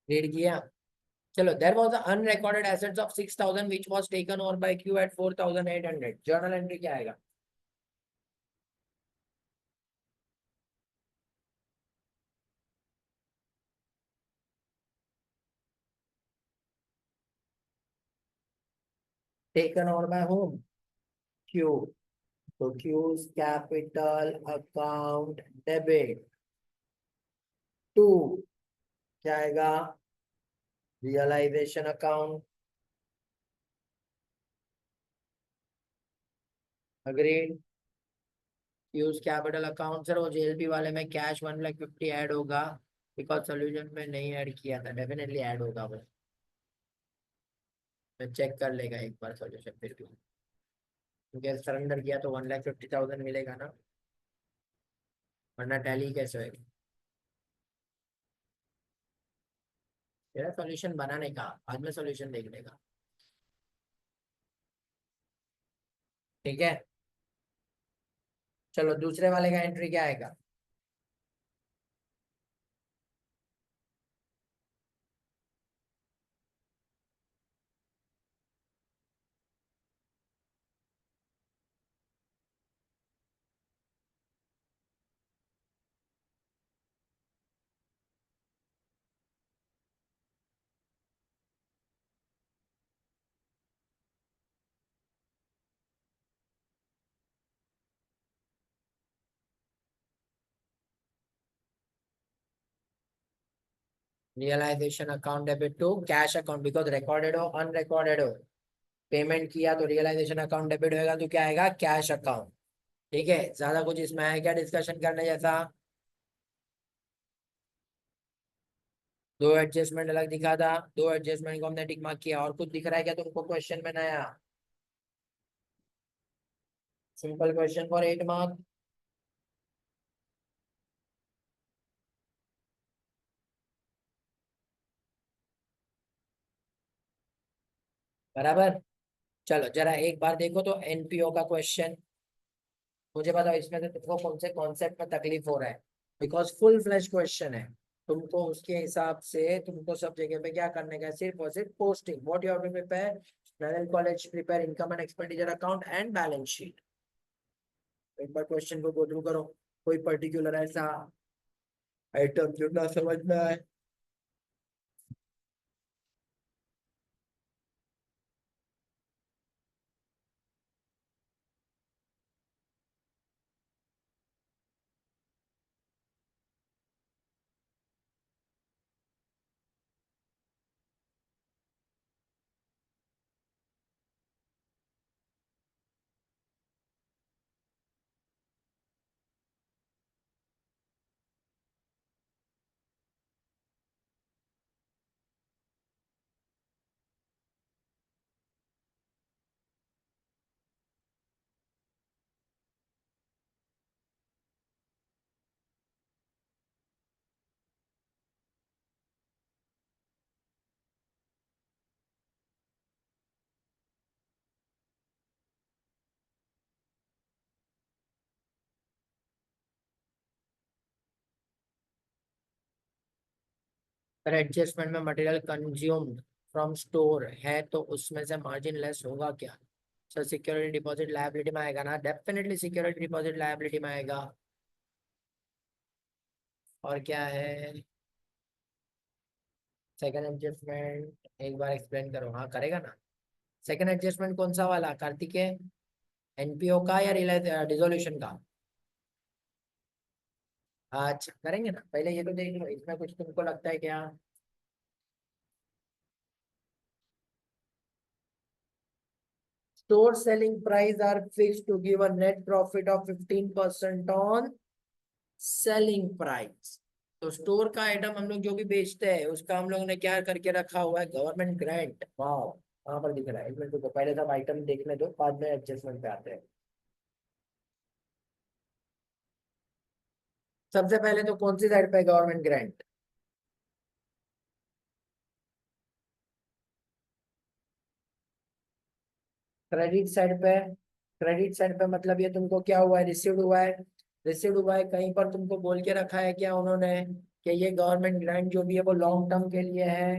रीड किया? चलो, there was unrecorded assets of 6000 which was taken over by Q at 4800। Journal entry क्या आएगा? Taken over by whom? Q. तो Q's capital account debit to क्या आएगा? Realisation account. Agreed? Q's capital account sir, वो JLP वाले में cash 1,50,000 add होगा, because solution में नहीं ऐड किया था, डेफिनेटली ऐड होगा वो। मैं चेक कर लेगा एक बार सोल्यूशन फिर भी, क्योंकि सरेंडर किया तो 1,50,000 मिलेगा ना, वरना टैली कैसे होएगा? तेरा सोल्यूशन बनाने का, बाद में सोल्यूशन देखने का। ठीक है, चलो दूसरे वाले का एंट्री क्या आएगा? Realisation account debit to cash account, because recorded हो अनरिकॉर्डेड हो, पेमेंट किया तो रियलाइजेशन अकाउंट डेबिट होएगा, तो क्या आएगा? Cash account. ठीक है, ज्यादा कुछ इसमें है क्या डिस्कशन करने जैसा? दो एडजस्टमेंट अलग दिखा था, दो एडजस्टमेंट को हमने टिक मार्क किया, और कुछ दिख रहा है क्या तुमको क्वेश्चन में नया? Simple question for 8 mark. बराबर। चलो जरा एक बार देखो तो एनपीओ का क्वेश्चन, मुझे बताओ इसमें से तुमको कौन से कॉन्सेप्ट में तकलीफ हो रहा है, बिकॉज फुल फ्लैश क्वेश्चन है। तुमको उसके हिसाब से तुमको सब जगह पे क्या करने का है, सिर्फ और सिर्फ posting, what you have to prepare, general college prepare income and expenditure account and balance sheet. एक बार क्वेश्चन को गो थ्रू करो, कोई पर्टिकुलर ऐसा आइटम जो ना समझ में आए। पर एडजस्टमेंट में मटेरियल कंज्यूम्ड फ्रॉम स्टोर है तो उसमें से मार्जिन लेस होगा क्या? सर सिक्योरिटी डिपॉजिट लायबिलिटी में आएगा ना, डेफिनेटली सिक्योरिटी डिपॉजिट लायबिलिटी में आएगा। और क्या है सेकंड एडजस्टमेंट, एक बार एक्सप्लेन करो। हाँ करेगा ना। सेकंड एडजस्टमेंट कौन सा वाला कार्तिकेय, एनपीओ का या डिसोल्यूशन का? अच्छा करेंगे ना, पहले ये तो देख लो इसमें कुछ तुमको लगता है क्या? Store selling price are fixed to give a net profit of 15% on selling price. तो स्टोर का आइटम हम लोग जो भी बेचते हैं उसका हम लोग ने क्या करके रखा हुआ है, गवर्नमेंट ग्रांट। वाह, वहां पर दिख रहा है, इसमें तो पहले सब आइटम देखने दो, बाद में एडजस्टमेंट पे आते हैं। सबसे पहले तो कौन सी साइड पे गवर्नमेंट ग्रांट? क्रेडिट साइड पे। क्रेडिट साइड पे मतलब ये तुमको क्या हुआ है, रिसीव्ड हुआ है। रिसीव्ड हुआ है कहीं पर तुमको बोल के रखा है क्या उन्होंने, कि ये गवर्नमेंट ग्रांट जो भी है वो लॉन्ग टर्म के लिए है?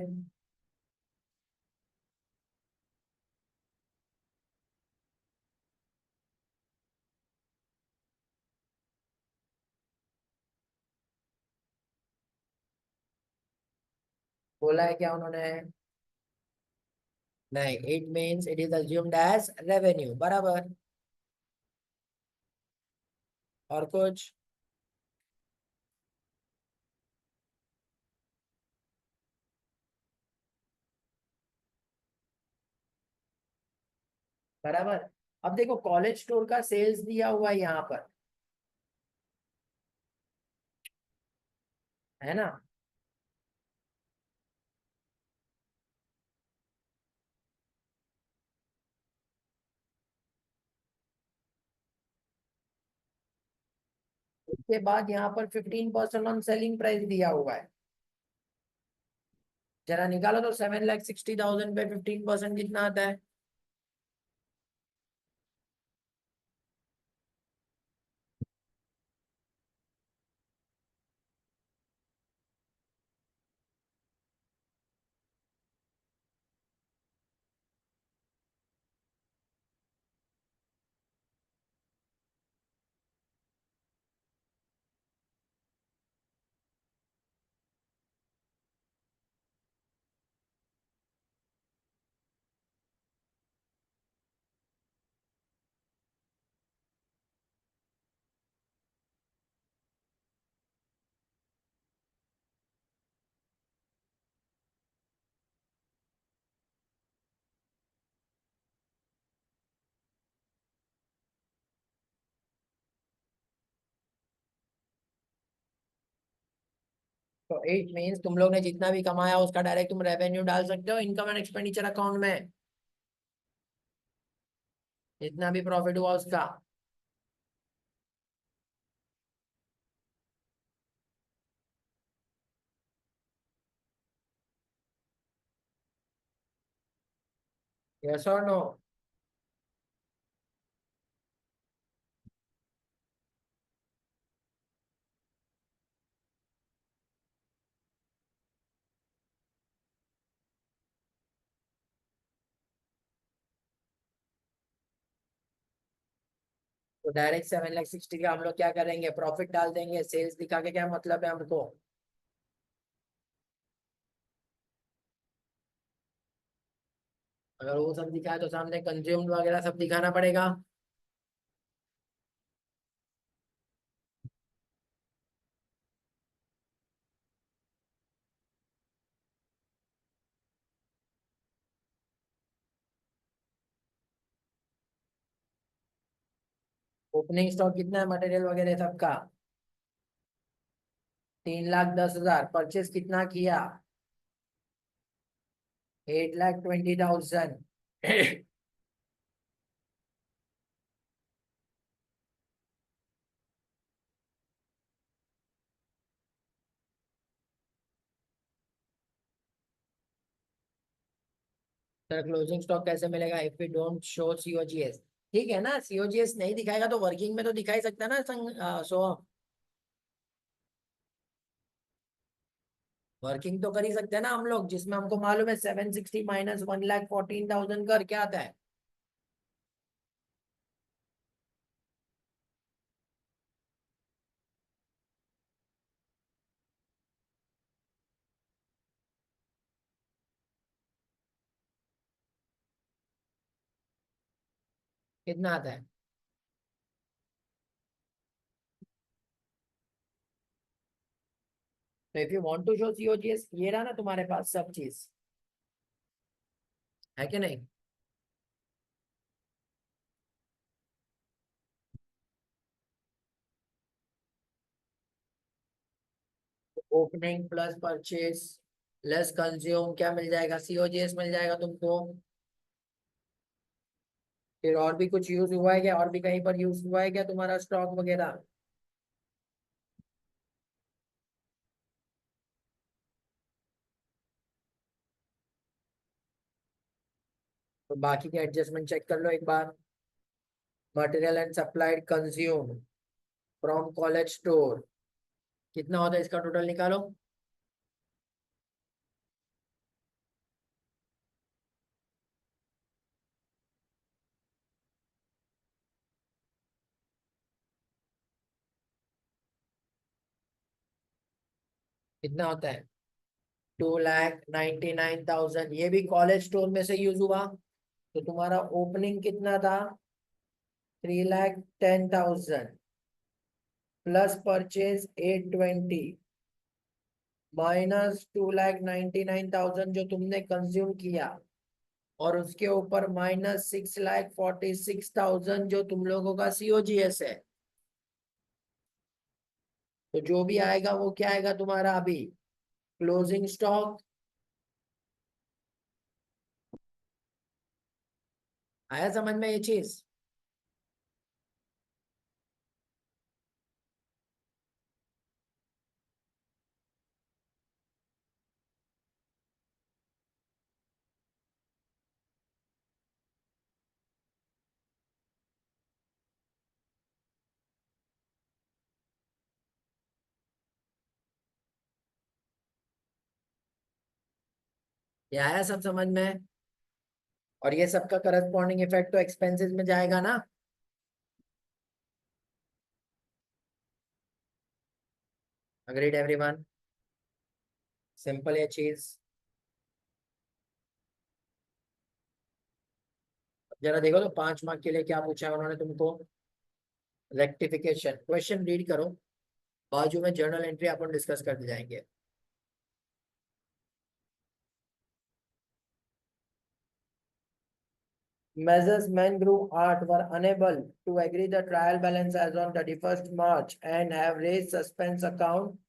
बोला है क्या उन्होंने? नहीं, it means it is assumed as revenue, बराबर। और कुछ? बराबर। अब देखो कॉलेज स्टोर का सेल्स दिया हुआ है यहाँ पर, है ना? उसके बाद यहाँ पर 15% ऑन सेलिंग प्राइस दिया हुआ है। जरा निकालो तो 7,60,000 पे 15% कितना आता है? तो इट मीन्स तुम लोग ने जितना भी कमाया उसका डायरेक्ट तुम रेवेन्यू डाल सकते हो इनकम एंड एक्सपेंडिचर अकाउंट में, जितना भी प्रॉफिट हुआ उसका। यस और नो? तो डायरेक्ट 7,60,000 का हम लोग क्या करेंगे, प्रॉफिट डाल देंगे, सेल्स दिखा के क्या मतलब है हमको। अगर वो सब दिखाए तो सामने कंज्यूम्ड वगैरह सब दिखाना पड़ेगा। ओपनिंग स्टॉक कितना है मटेरियल वगैरह सबका, 3,10,000। परचेस कितना किया, 8,20,000। सर क्लोजिंग स्टॉक कैसे मिलेगा if we don't show COGS. ठीक है ना, सीओजीएस नहीं दिखाएगा तो वर्किंग में तो दिखाई सकता है ना सो वर्किंग तो कर ही सकते हैं ना हम लोग, जिसमें हमको मालूम है 760 माइनस 1,14,000 कर क्या आता है। कितना आता है। तो if you want to show COGS, ये रहा ना तुम्हारे पास सब चीज, है कि नहीं। Opening plus purchase less consume क्या मिल जाएगा, सीओजीएस मिल जाएगा तुमको। फिर और भी कुछ यूज हुआ है क्या, और भी कहीं पर यूज हुआ है क्या तुम्हारा स्टॉक वगैरह। तो बाकी के एडजस्टमेंट चेक कर लो एक बार। Material and supplied consume from college store कितना होता है, इसका टोटल निकालो। कितना होता है, 2,99,000। ये भी कॉलेज स्टोर में से यूज हुआ। तो तुम्हारा ओपनिंग कितना था, 3,10,000 प्लस परचेज 820 माइनस 2,99,000 जो तुमने कंज्यूम किया, और उसके ऊपर माइनस 6,46,000 जो तुम लोगों का सीओजीएस है। तो जो भी आएगा वो क्या आएगा तुम्हारा अभी, क्लोजिंग स्टॉक। आया समझ में ये चीज। ये आया सब समझ में। और ये सबका करस्पॉन्डिंग इफेक्ट तो एक्सपेंसेस में जाएगा ना। अग्रीड एवरीवन, सिंपल ये चीज। जरा देखो तो 5 मार्क के लिए क्या पूछा है उन्होंने तुमको। रेक्टिफिकेशन क्वेश्चन रीड करो, बाजू में जर्नल एंट्री अपन डिस्कस करते जाएंगे। Measures Man Group Art were unable to agree the trial balance as on 31st March and have raised suspense account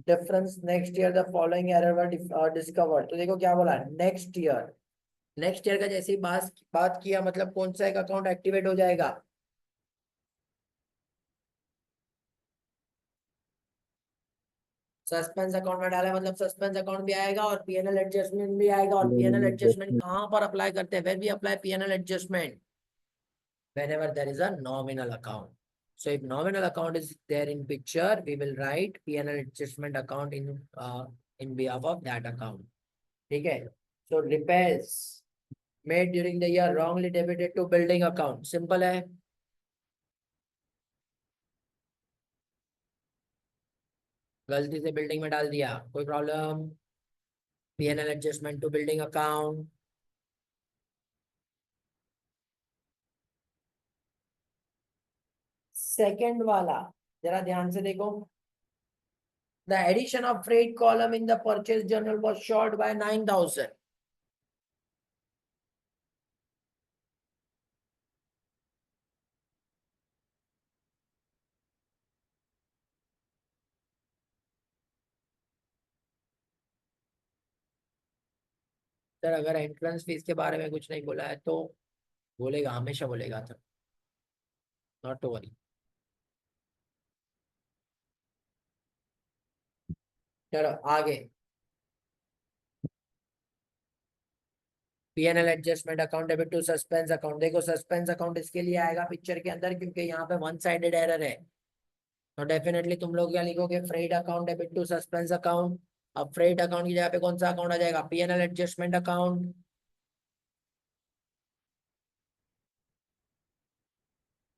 difference next year. The following error were discovered. तो देखो क्या बोला, next year. Next year का जैसे ही बात किया मतलब कौन सा एक अकाउंट एक्टिवेट हो जाएगा। सस्पेंस अकाउंट में डाला मतलब सस्पेंस अकाउंट भी आएगा और पीएनएल एडजस्टमेंट भी आएगा। और पीएनएल एडजस्टमेंट कहाँ पर अप्लाई करते हैं, where we apply PNL adjustment whenever there is a nominal account. So if nominal account is there in picture, we will write P&L adjustment account in behalf of that account. ठीक है। So repairs made during the year wrongly debited to building account, simple है। गलती से building में डाल दिया, कोई problem? PNL adjustment to building account. Second वाला जरा ध्यान से देखो। The addition of freight column in the purchase journal was short by 9,000. Sir अगर एंट्रेंस फीस के बारे में कुछ नहीं बोला है तो बोलेगा, हमेशा बोलेगा सर, नॉट टू वरी। चलो आगे। PNL adjustment account debit to suspense account. देखो सस्पेंस अकाउंट इसके लिए आएगा पिक्चर के अंदर क्योंकि यहाँ पे वन साइडेड एरर है। तो डेफिनेटली तुम लोग क्या लिखोगे, freight account debit to suspense account. अब फ्रेट अकाउंट की जगह पे कौन सा अकाउंट आ जाएगा, PNL adjustment account.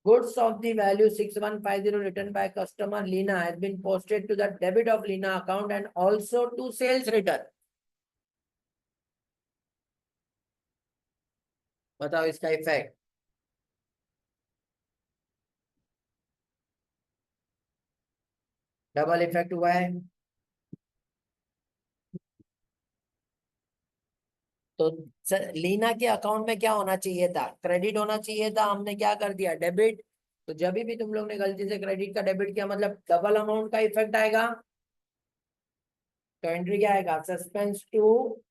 Goods of the value 6150 written by customer Lina has been posted to the debit of Lina account and also to sales return. बताओ इसका इफेक्ट। डबल इफेक्ट हुआ है। तो लीना के अकाउंट में क्या होना चाहिए था, क्रेडिट होना चाहिए था, हमने क्या कर दिया, डेबिट। तो जब भी तुम लोग ने गलती से क्रेडिट का डेबिट किया मतलब डबल अमाउंट का इफेक्ट आएगा। तो एंट्री क्या आएगा, सस्पेंस टू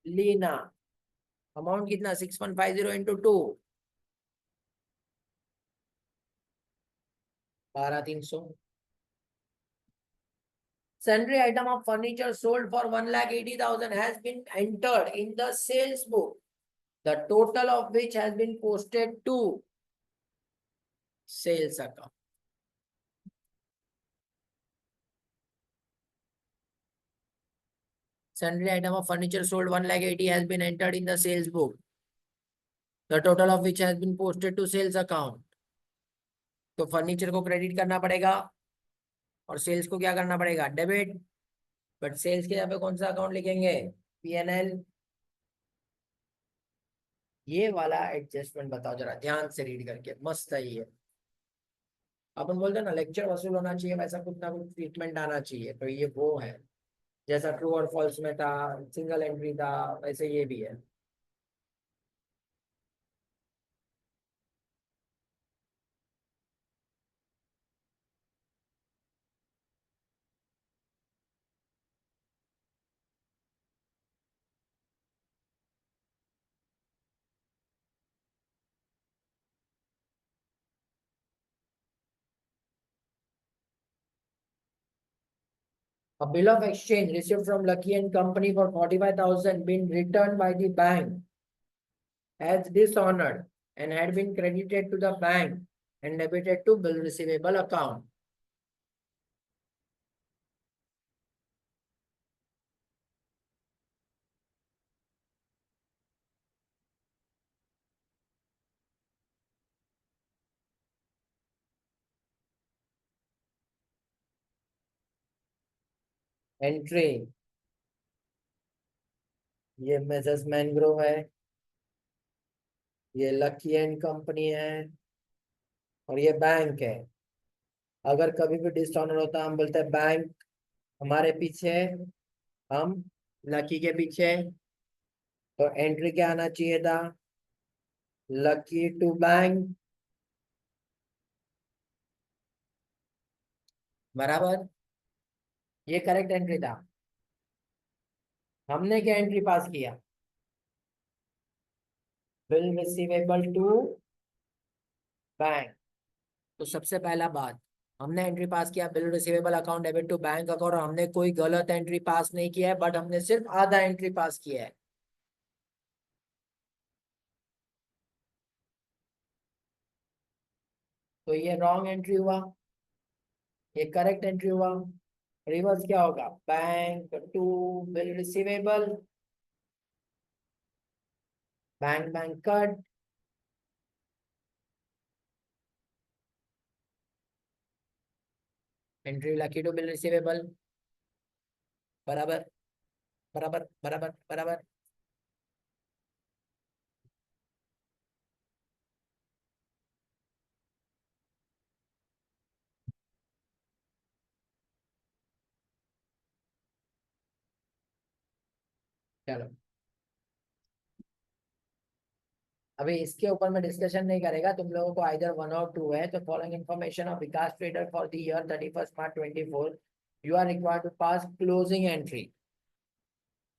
लीना। अमाउंट कितना, 6150 into 2, 12,300। Sundry item of furniture sold for 1,80,000 has been entered in the sales book, the total of which has been posted to sales account. Sundry item of furniture sold 1,80,000 has been entered in the sales book, the total of which has been posted to sales account. तो furniture को credit करना पड़ेगा और sales को क्या करना पड़ेगा, debit. But sales के यहाँ पे कौन सा अकाउंट लिखेंगे, पीएनएल। ये वाला एडजस्टमेंट बताओ जरा ध्यान से रीड करके, मस्त है ये। अपन बोलते हैं ना लेक्चर वसूल होना चाहिए, वैसा कुछ ना कुछ ट्रीटमेंट आना चाहिए, तो ये वो है। जैसा ट्रू और फॉल्स में था, सिंगल एंट्री था, वैसे ये भी है। A bill of exchange received from Lucky and Company for 45,000 been returned by the bank as dishonored and had been credited to the bank and debited to bill receivable account. Entry, ये messrs mangrove है, ये lucky and company है और ये bank है। अगर कभी भी डिसऑनर होता है हम बोलते हैं बैंक हमारे पीछे है, हम लकी के पीछे है। तो एंट्री क्या आना चाहिए था, लकी टू बैंक, बराबर। ये करेक्ट एंट्री था। हमने क्या एंट्री पास किया, बिल रिसीवेबल टू बैंक। तो सबसे पहला बात, हमने एंट्री पास किया bill receivable account debit to bank account, और हमने कोई गलत एंट्री पास नहीं किया है, बट हमने सिर्फ आधा एंट्री पास किया है। तो ये रॉन्ग एंट्री हुआ, ये करेक्ट एंट्री हुआ। रिवर्स क्या होगा, bank to bill receivable, bank bank cut, entry lucky to bill receivable, बराबर बराबर बराबर बराबर। चलो अभी इसके ऊपर मैं डिस्कशन नहीं करेगा, तुम लोगों को आइदर 1 और 2 है। तो following information of Vikas trader for the year 31 March 24, you are required to pass closing entry.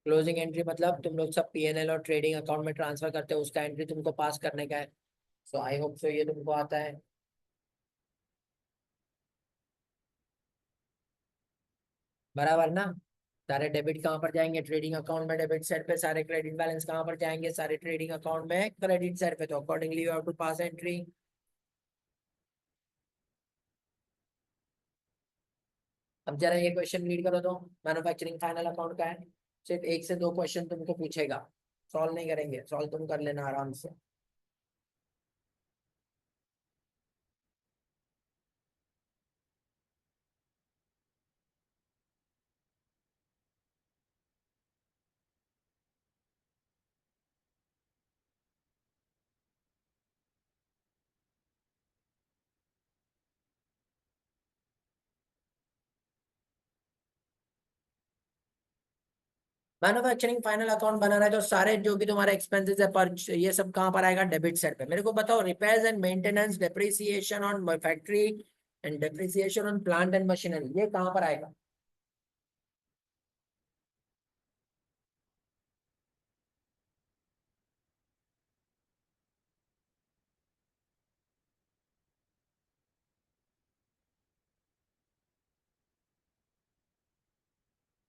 Closing entry मतलब तुम लोग सब पीएनएल और ट्रेडिंग अकाउंट में ट्रांसफर करते हो, उसका एंट्री तुमको पास करने का है। सो आई होप सो ये तुमको आता है, बराबर ना। सारे डेबिट कहाँ पर जाएंगे, ट्रेडिंग अकाउंट में डेबिट साइड पे, सारे क्रेडिट बैलेंस कहाँ पर जाएंगे, सारे ट्रेडिंग अकाउंट में क्रेडिट साइड पे। तो accordingly you have to pass entry. अब जरा ये क्वेश्चन रीड करो तो, मैन्युफैक्चरिंग फाइनल अकाउंट का है। सिर्फ 1 से 2 क्वेश्चन तुमको पूछेगा, सॉल्व नहीं करेंगे, सॉल्व तुम कर लेना आराम से। मैन्युफैक्चरिंग फाइनल अकाउंट बनाना है तो सारे जो भी तुम्हारे एक्सपेंसेस है पर, ये सब कहाँ पर आएगा, डेबिट साइड पे। मेरे को बताओ, repairs and maintenance, depreciation on factory and depreciation on plant and machinery, ये कहाँ पर आएगा।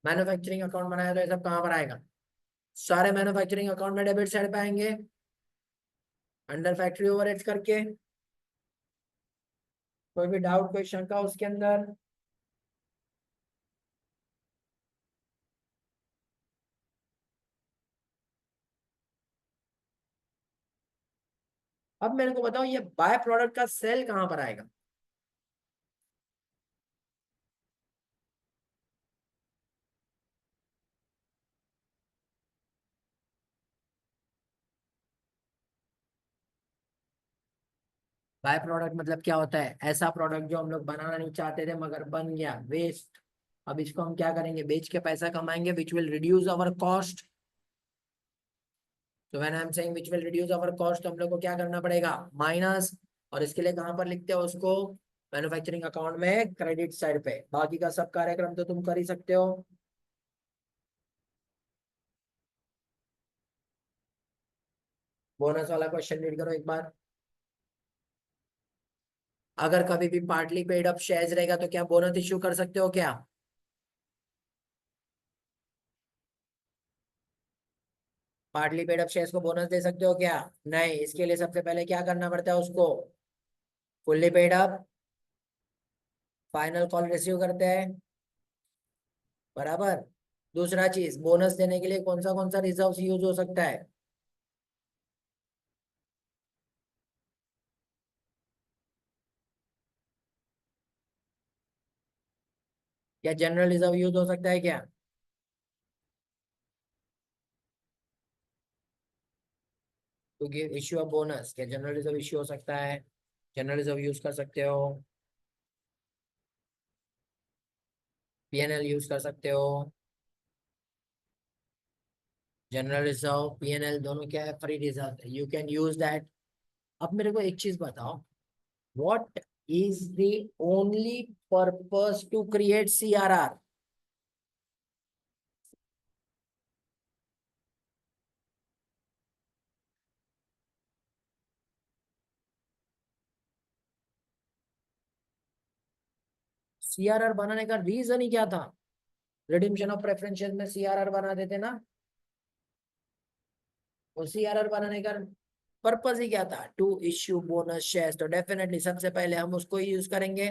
मैन्युफैक्चरिंग अकाउंट बनाया तो ये सब कहाँ पर आएगा, सारे मैन्युफैक्चरिंग अकाउंट में डेबिट साइड पे आएंगे, अंडर फैक्ट्री ओवरहेड्स करके। कोई भी डाउट क्वेश्चन का उसके अंदर। अब मेरे को बताओ, ये बाय प्रोडक्ट का सेल कहाँ पर आएगा। बाय प्रोडक्ट मतलब क्या होता है, ऐसा प्रोडक्ट जो हम लोग बनाना नहीं चाहते थे मगर बन गया, वेस्ट। अब इसको हम क्या करेंगे, बेच के पैसा कमाएंगे, which will reduce our cost. तो when I am saying which will reduce our cost, तो हम लोग को क्या करना पड़ेगा, माइनस। और इसके लिए कहाँ पर लिखते हो उसको, मैन्युफैक्चरिंग अकाउंट में क्रेडिट साइड पे। बाकी का सब कार्यक्रम तो तुम कर ही सकते हो। बोनस वाला क्वेश्चन रीड करो एक बार। अगर कभी भी पार्टली पेड अप शेयर्स रहेगा तो क्या बोनस इश्यू कर सकते हो क्या। पार्टली पेड अप शेयर्स को बोनस दे सकते हो क्या, नहीं। इसके लिए सबसे पहले क्या करना पड़ता है उसको, fully paid up, final call receive करते हैं, बराबर। दूसरा चीज, बोनस देने के लिए कौन सा रिजर्व यूज हो सकता है। क्या जनरल रिजर्व यूज हो सकता है क्या। क्योंकि इश्यू ऑफ बोनस, क्या जनरल रिजर्व इश्यू हो सकता है, जनरल रिजर्व यूज कर सकते हो, पीएनएल यूज कर सकते हो। जनरल रिजर्व पीएनएल दोनों क्या है, free reserve, you can use that. अब मेरे को एक चीज बताओ, what is the only purpose to create CRR। CRR बनाने का रीजन ही क्या था, रिडिम्पशन ऑफ प्रेफरेंशियल में CRR बना देते ना। और CRR बनाने का पर्पस ही क्या था, टू इश्यू बोनस शेयर्स। तो डेफिनेटली सबसे पहले हम उसको ही यूज करेंगे।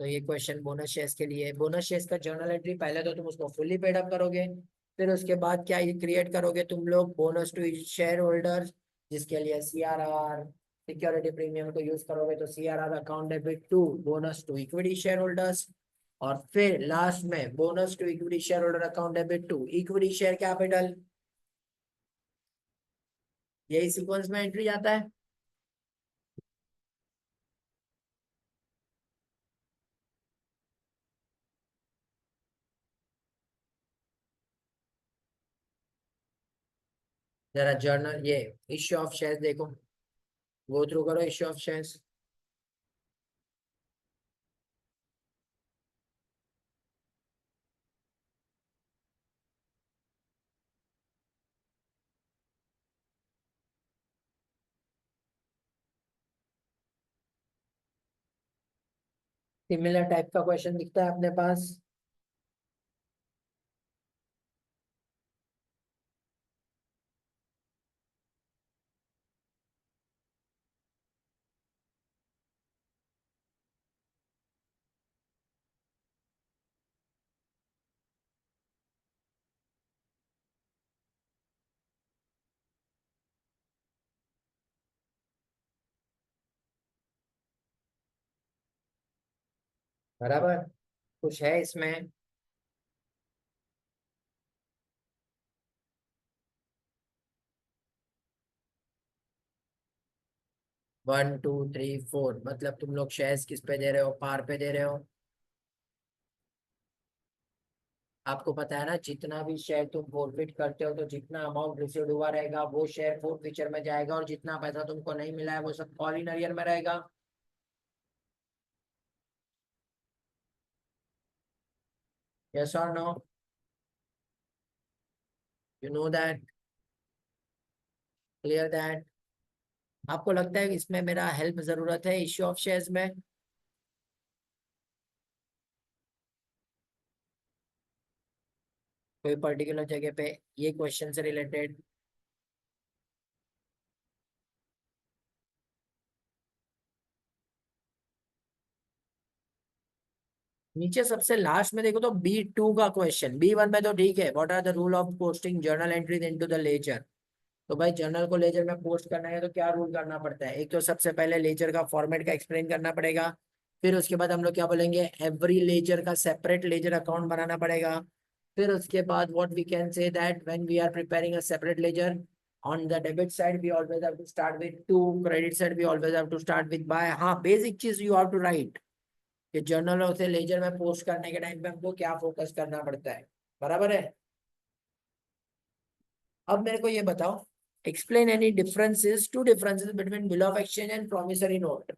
तो ये क्वेश्चन बोनस शेयर्स के लिए। बोनस शेयर्स का जर्नल एंट्री, पहले तो तुम उसको फुल्ली पेड अप करोगे, फिर उसके बाद क्या ये क्रिएट करोगे तुम लोग, बोनस टू शेयर होल्डर्स। जिसके लिए CRR सिक्योरिटी प्रीमियम को यूज करोगे तो CRR account debit to bonus to equity share holders, और फिर लास्ट में bonus to equity share holder account debit to equity share capital. यही सीक्वेंस में एंट्री आता है। जरा जर्नल ये इश्यू ऑफ शेयर्स देखो, गो थ्रू करो issue of shares. Similar type का क्वेश्चन दिखता है अपने पास। बराबर, कुछ है इसमें। 1 2 3 4 मतलब तुम लोग शेयर्स किस पे दे रहे हो, पार पे दे रहे हो। आपको पता है ना, जितना भी शेयर तुम फॉरफिट करते हो तो जितना अमाउंट रिसीव हुआ रहेगा वो शेयर फोरफिचर में जाएगा, और जितना पैसा तुमको नहीं मिला है वो सब कॉल इन अरियर में रहेगा। यस और no, you know that, clear that. आपको लगता है इसमें मेरा हेल्प जरूरत है इश्यू ऑफ शेयर्स में? कोई पर्टिकुलर जगह पे ये क्वेश्चन से रिलेटेड? नीचे सबसे लास्ट में देखो तो B2 का क्वेश्चन, B1 में तो ठीक है, what are the rule of posting journal entries into the ledger. तो भाई जर्नल को लेजर में पोस्ट करना है तो क्या रूल करना पड़ता है, एक तो सबसे पहले लेजर का फॉर्मेट का एक्सप्लेन करना पड़ेगा। फिर उसके बाद हम लोग क्या बोलेंगे, एवरी लेजर का सेपरेट लेजर अकाउंट बनाना पड़ेगा। फिर उसके बाद what we can say that when we are preparing a separate ledger, on the debit side we always have to start with to, credit side we always have to start with by. हाँ, basic चीज you have to write कि journal और से laser में post करने के time पे हमको क्या फोकस करना पड़ता है। बराबर है। अब मेरे को ये बताओ, explain any differences, two differences between bill of exchange and promissory note.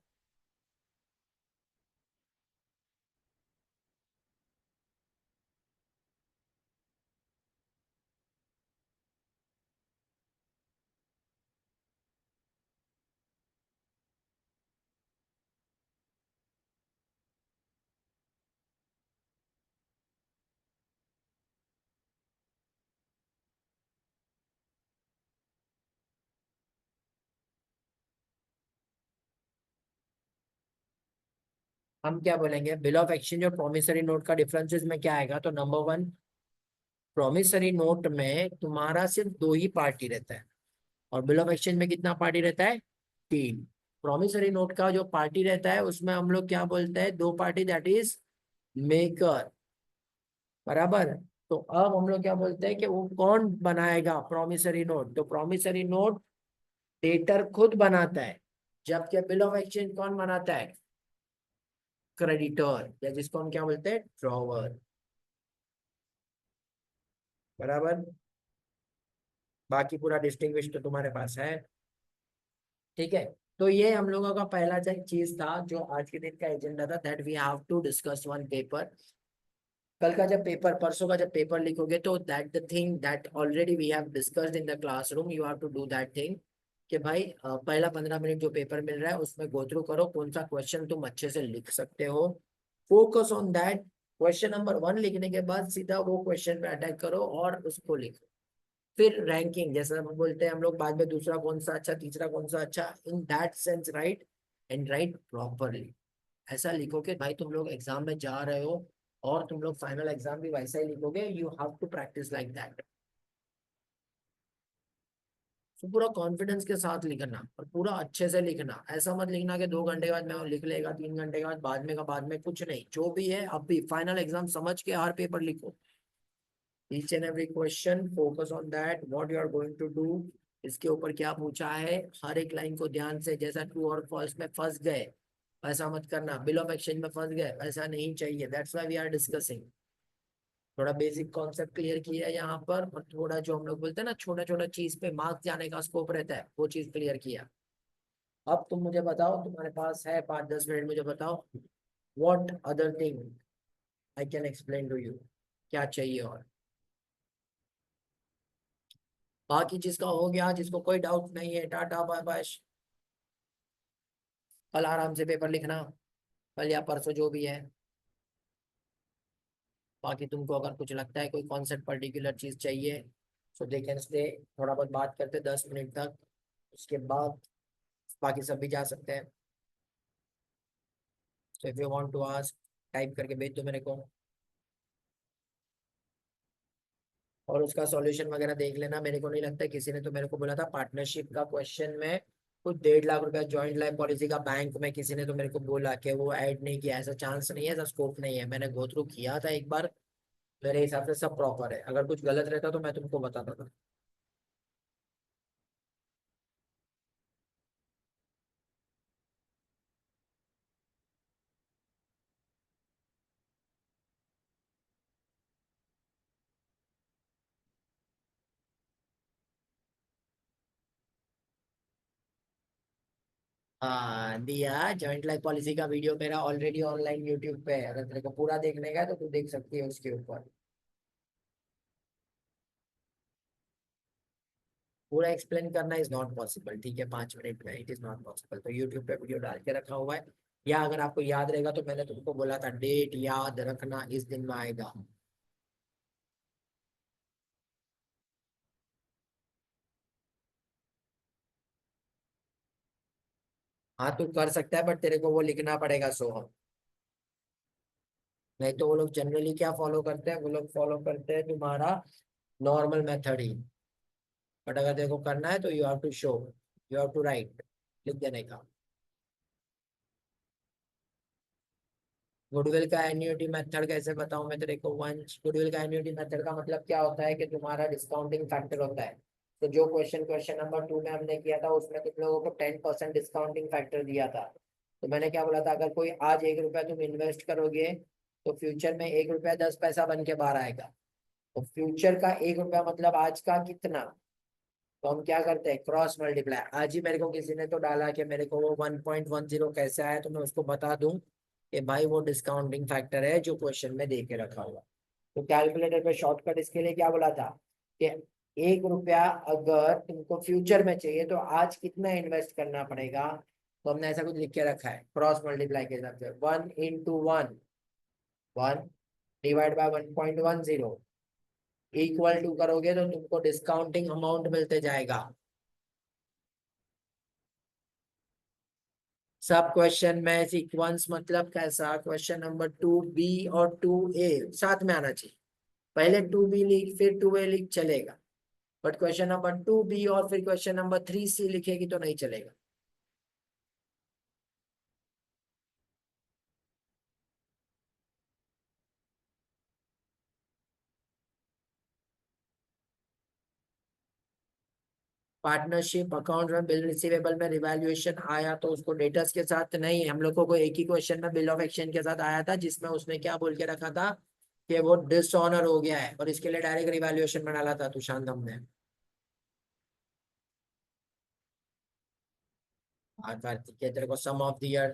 हम क्या बोलेंगे, बिल ऑफ एक्सचेंज और प्रॉमिसरी नोट का डिफरेंसेस में क्या आएगा, तो नंबर वन, प्रॉमिसरी नोट में तुम्हारा सिर्फ दो ही पार्टी रहता है, और बिल ऑफ एक्सचेंज में कितना पार्टी रहता है, तीन। प्रॉमिसरी नोट का जो पार्टी रहता है उसमें हम लोग क्या बोलते हैं, दो पार्टी, दैट इज मेकर। बराबर। तो अब हम लोग क्या बोलते हैं कि वो कौन बनाएगा प्रॉमिसरी नोट, तो प्रॉमिसरी नोट डेटर खुद बनाता है, जबकि बिल ऑफ एक्सचेंज कौन बनाता है, क्रेडिटर, या जिसको हम क्या बोलते हैं, ड्रॉवर। बराबर। बाकी पूरा डिस्टिंग्विश तो तुम्हारे पास है। ठीक है। तो ये हम लोगों का पहला चीज था जो आज के दिन का एजेंडा था, that we have to discuss one paper. कल का जब पेपर, परसों का जब पेपर लिखोगे तो that the thing that already we have discussed in the classroom, you have to do that thing कि भाई पहला 15 मिनट जो पेपर मिल रहा है उसमें गो थ्रू करो, कौन सा क्वेश्चन तुम अच्छे से लिख सकते हो, focus on that. Question number 1 लिखने के बाद सीधा वो क्वेश्चन पे अटैक करो और उसको लिखो। फिर रैंकिंग, जैसे हम बोलते हैं हम लोग बाद में, दूसरा कौन सा अच्छा, तीसरा कौन सा अच्छा, in that sense right, and right properly. ऐसा लिखो कि भाई तुम लोग एग्जाम में जा रहे हो और तुम लोग फाइनल एग्जाम भी वैसा ही लिखोगे, you have to practice like that. तो पूरा कॉन्फिडेंस के साथ लिखना और पूरा अच्छे से लिखना। ऐसा मत लिखना कि 2 घंटे के बाद मैं लिख लेगा, 3 घंटे के बाद में कुछ नहीं। जो भी है अभी फाइनल एग्जाम समझ के हर पेपर लिखो। Each and every question focus on that what you are going to do. इसके ऊपर क्या पूछा है, हर एक लाइन को ध्यान से, जैसा ट्रू और फॉल्स में फंस गए वैसा मत करना, बिल ऑफ एक्सचेंज में फंस गए वैसा नहीं चाहिए। That's why we are discussing. थोड़ा बेसिक कॉन्सेप्ट क्लियर किया है यहाँ पर, और थोड़ा जो हम लोग बोलते हैं ना छोटा छोटा चीज पे मार्क्स जाने का स्कोप रहता है, वो चीज क्लियर किया। अब तुम मुझे बताओ, तुम्हारे पास है 5-10 मिनट, मुझे बताओ what other thing I can explain to you, क्या चाहिए और। बाकी जिसका हो गया, जिसको कोई डाउट नहीं है, टाटा बाय बाय। कल आराम से पेपर लिखना, कल या परसों जो भी है। बाकी तुमको अगर कुछ लगता है कोई कॉन्सेप्ट पर्टिकुलर चीज चाहिए, सो दे कैन स्टे, थोड़ा बहुत बात करते 10 मिनट तक, उसके बाद बाकी सब भी जा सकते हैं। So if you want to ask, type करके भेज दो मेरे को, और उसका सॉल्यूशन वगैरह देख लेना। मेरे को नहीं लगता, किसी ने तो मेरे को बोला था पार्टनरशिप का क्वेश्चन में कुछ 1.5 लाख रुपया जॉइंट लाइफ पॉलिसी का बैंक में, किसी ने तो मेरे को बोला कि वो ऐड नहीं किया। ऐसा चांस नहीं है, ऐसा स्कोप नहीं है। मैंने गो थ्रू किया था एक बार, मेरे हिसाब से सब प्रॉपर है। अगर कुछ गलत रहता तो मैं तुमको बताता था। हाँ दिया, जॉइंट लाइफ पॉलिसी का वीडियो मेरा ऑलरेडी ऑनलाइन यूट्यूब पे है। अगर तेरे को पूरा देखने का है तो तू देख सकती है उसके ऊपर। पूरा एक्सप्लेन करना इज नॉट पॉसिबल, ठीक है, 5 मिनट में इट इज नॉट पॉसिबल। तो यूट्यूब पे वीडियो डाल के रखा हुआ है, या अगर आपको याद रहेगा तो मैंने तुमको बोला था डेट याद रखना, इस दिन में आएगा। हाँ तू कर सकता है, बट तेरे को वो लिखना पड़ेगा सोहम। नहीं तो वो लोग जनरली क्या फॉलो करते हैं, वो लोग फॉलो करते हैं तुम्हारा नॉर्मल मेथड ही। बट अगर तेरे को करना है तो you have to show, you have to write, लिख देने का। गुडविल का एन्युटी मेथड कैसे बताऊं मैं तेरे को वंश। गुडविल का एन्युटी मेथड का मतलब क्या होता है कि तुम्हारा डिस्काउंटिंग फैक्टर होता है। तो जो क्वेश्चन नंबर 2 में हमने किया था, उसमें तुम लोगों को 10% डिस्काउंटिंग फैक्टर दिया था। तो मैंने क्या बोला था, अगर कोई आज 1 रुपया तुम इन्वेस्ट करोगे तो फ्यूचर में 1 रुपया 10 पैसा बन के बाहर आएगा। तो फ्यूचर का 1 रुपया मतलब आज का कितना। तो हम क्या करते हैं, क्रॉस मल्टीप्लाई। आज ही मेरे को किसी ने तो डाला कि मेरे को वो 1.10 कैसे आया, तो मैं उसको बता दूं कि भाई वो डिस्काउंटिंग फैक्टर है जो क्वेश्चन में दे के रखा हुआ। तो कैलकुलेटर पे शॉर्टकट इसके लिए क्या बोला था कि 1 रुपया अगर तुमको फ्यूचर में चाहिए तो आज कितना इन्वेस्ट करना पड़ेगा। तो हमने ऐसा कुछ लिख के रखा है क्रॉस मल्टीप्लाई के हिसाब से, 1 into 1, 1 / 1.10 इक्वल टू करोगे तो तुमको डिस्काउंटिंग अमाउंट मिलते जाएगा। सब क्वेश्चन में सीक्वेंस मतलब कैसा, क्वेश्चन नंबर 2 बी और 2 ए साथ में आना चाहिए। पहले 2 बी लिख फिर 2 ए लिख चलेगा, बट क्वेश्चन नंबर 2 बी और फिर क्वेश्चन नंबर 3 सी लिखेगी तो नहीं चलेगा। पार्टनरशिप अकाउंट में बिल रिसीवेबल में रिवैल्यूएशन आया तो उसको डेटर्स के साथ नहीं, हम लोगों को एक ही क्वेश्चन में बिल ऑफ एक्सचेंज के साथ आया था, जिसमें उसने क्या बोल के रखा था कि वो डिसऑनर हो गया है और इसके लिए डायरेक्ट रिवैल्यूएशन में डाला था तुषांतम ने। हाँ कार्तिक, तेरे को sum of the year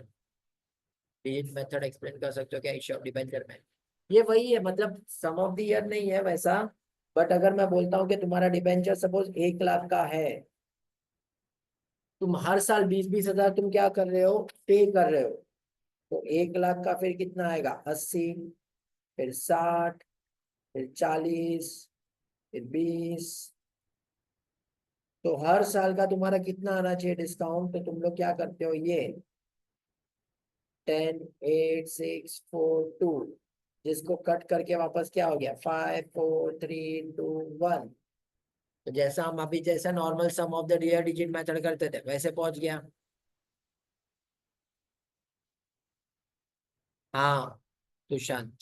digit method explain कर सकते हो क्या इश्यू ऑफ डिबेंचर में। ये वही है, मतलब सम ऑफ द ईयर नहीं है वैसा। बट अगर मैं बोलता हूँ कि तुम्हारा डिबेंचर सपोज 1 लाख का है, तुम हर साल 20-20 हजार तुम क्या कर रहे हो, पे कर रहे हो। तो 1 लाख का फिर कितना आएगा, 80, फिर 60, फिर 40, फिर 20। तो हर साल का तुम्हारा कितना आना चाहिए डिस्काउंट। तो तुम लोग क्या करते हो, ये 10, 8, 6, 4, 2, जिसको कट करके वापस क्या हो गया, 5, 4, 3, 2, 1। तो जैसा हम अभी जैसा normal sum of the real digit method करते थे वैसे पहुंच गया। हाँ तुषांत।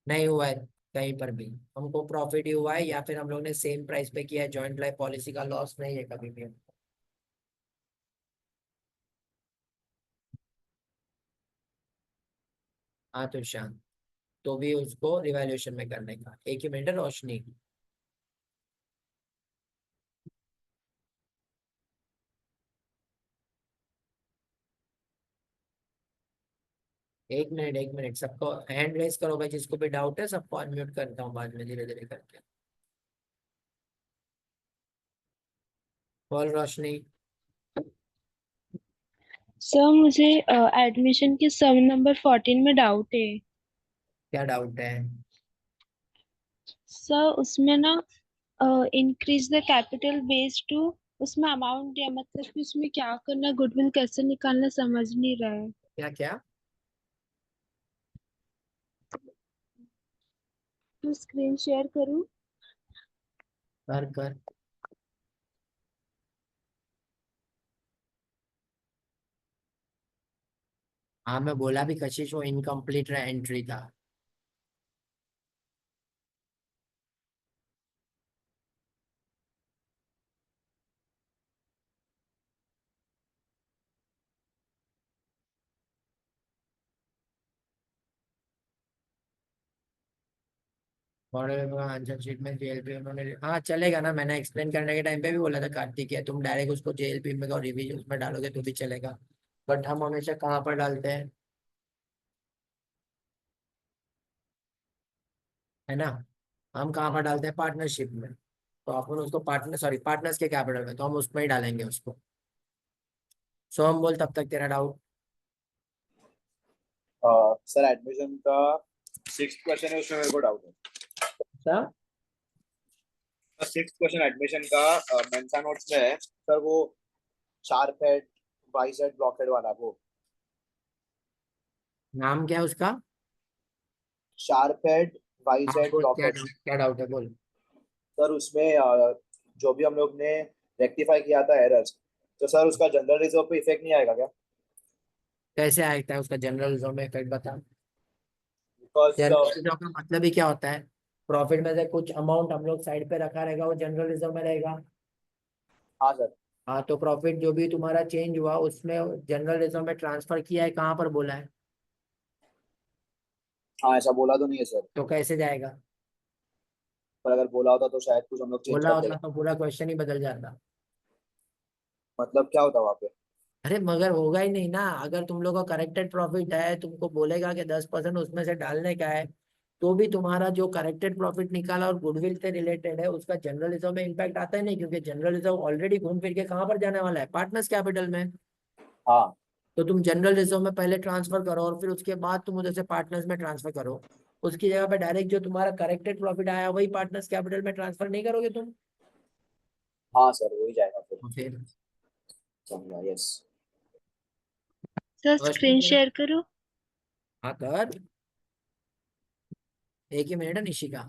नहीं हुआ है कहीं पर भी, हमको प्रॉफिट ही हुआ है, या फिर हम लोग ने सेम प्राइस पे किया है। जॉइंट लाइफ पॉलिसी का लॉस नहीं है कभी भी। हाँ तुषांत, तो भी उसको रिवैल्यूएशन में करने का। एक ही मिनट है रोशनी। एक मिनट सबको हैंड रेस करो भाई, जिसको भी डाउट है सबको अनम्यूट करता हूँ बाद में धीरे धीरे करके। बोल रोशनी। सर मुझे एडमिशन के सम नंबर 14 में डाउट है। क्या डाउट है? सर उसमें ना increase the capital base to, उसमें अमाउंट दिया, मतलब कि उसमें क्या करना, गुडविल कैसे निकालना समझ नहीं रहा है। क्या क्या? तो स्क्रीन शेयर करूँ? कर कर। हाँ मैं बोला भी कशिश वो इनकम्प्लीट एंट्री था। बड़े आंसर शीट में जेएलपी उन्होंने, हाँ चलेगा ना, मैंने एक्सप्लेन करने के टाइम पे भी बोला था कार्तिक है, तुम डायरेक्ट उसको जेएलपी में और रिवीजन में डालोगे तो भी चलेगा। बट हम हमेशा कहाँ पर डालते हैं, है ना? हम कहाँ पर डालते हैं, पार्टनरशिप में। तो अपन उसको पार्टनर सॉरी पार्टनर्स के कैपिटल में, तो हम उसमें ही डालेंगे उसको। सो हम बोल तब तक तेरा डाउट। सर एडमिशन का 6th क्वेश्चन है, उसमें मेरे को डाउट है। अच्छा। 6th क्वेश्चन एडमिशन का मेंसा नोट्स में है सर, वो sharp head wise head block head वाला, वो नाम क्या है उसका? शार्प हेड वाइज हाँ हेड बोल, ब्लॉक हेड। क्या डाउट है बोल। सर उसमें जो भी हम लोग ने रेक्टिफाई किया था एरर्स, तो सर उसका जनरल रिजर्व पे इफेक्ट नहीं आएगा क्या? कैसे आएगा है उसका जनरल रिजर्व में इफेक्ट, बता। बिकॉज जनरल रिजर्व का मतलब ही क्या होता है? प्रॉफिट में से कुछ अमाउंट हम लोग साइड पे रखा रहेगा, वो जनरल रिजर्व में रहेगा। हाँ सर। हाँ तो प्रॉफिट जो भी तुम्हारा चेंज हुआ उसमें जनरल रिजर्व में ट्रांसफर किया है, कहाँ पर बोला है? हाँ ऐसा बोला तो नहीं है सर, तो कैसे जाएगा? पर अगर बोला होता तो शायद कुछ हम लोग चेंज बोला करते होता हैं। तो पूरा क्वेश्चन ही बदल जाता। मतलब क्या होता वहाँ पे? अरे मगर होगा ही नहीं ना, अगर तुम लोग का करेक्टेड प्रॉफिट है, तुमको बोलेगा कि 10% उसमें से डालने का है, तो भी तुम्हारा जो करेक्टेड प्रॉफिट निकाला और गुडविल से रिलेटेड है उसका जनरल रिजर्व में इम्पैक्ट आता है नहीं, क्योंकि जनरल रिजर्व ऑलरेडी घूम फिर के कहाँ पर जाने वाला है, पार्टनर्स कैपिटल में। हाँ। तो तुम जनरल रिजर्व में पहले ट्रांसफर करो और फिर उसके बाद तुम उधर से पार्टनर्स में ट्रांसफर करो। उसकी जगह पे डायरेक्ट जो तुम्हारा करेक्टेड प्रॉफिट आया वही पार्टनर्स कैपिटल में ट्रांसफर नहीं करोगे तुम? हाँ सर वही जाएगा फिर। तो फिर समझा, यस। सर रोशनी स्क्रीन तेरा। शेयर करूँ? हाँ कर। एक ही मिनट है निशिका।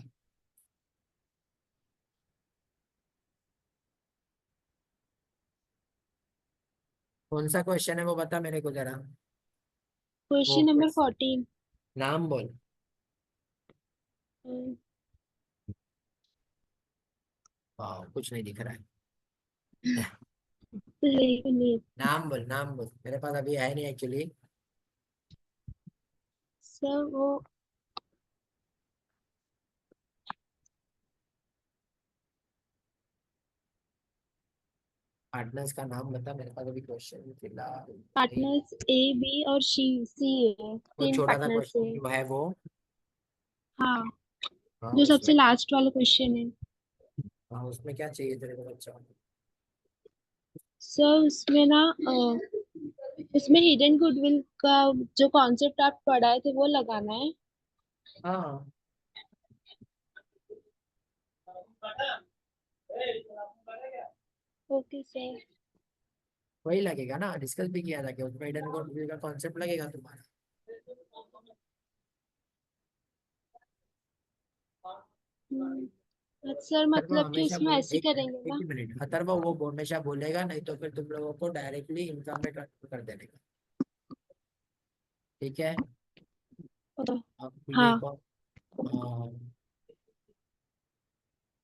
कौन सा क्वेश्चन है वो बता मेरे को जरा। वो क्वेश्चन नंबर 14। नाम बोल। कुछ नहीं दिख रहा है। नाम बोल, मेरे पास अभी है नहीं एक्चुअली। सर वो पार्टनर्स का नाम बता, मेरे पास अभी क्वेश्चन फिलहाल नहीं। पार्टनर्स ए बी और सी है, वो तीन छोटा सा पार्टनर्स है। क्वेश्चन जो है वो। हाँ, हाँ जो सबसे उसमें। लास्ट वाला क्वेश्चन है। हाँ उसमें क्या चाहिए तेरे को बच्चा? सर उसमें ना उसमें हिडन गुडविल का जो कॉन्सेप्ट आप पढ़ाए थे वो लगाना है। हाँ ओके सर। वही लगेगा ना, डिस्कस भी किया था कि उसमें हिडन का कॉन्सेप्ट लगेगा तुम्हारा। सर अथर्व मतलब कि हमेशा उसमें बोल ऐसे करेंगे एक ना। ही मिनट, अथर्व वो हमेशा बोलेगा, नहीं तो फिर तुम लोगों को डायरेक्टली इनकम में ट्रांसफर कर देने का, ठीक है। तो अब ये हाँ। देखो,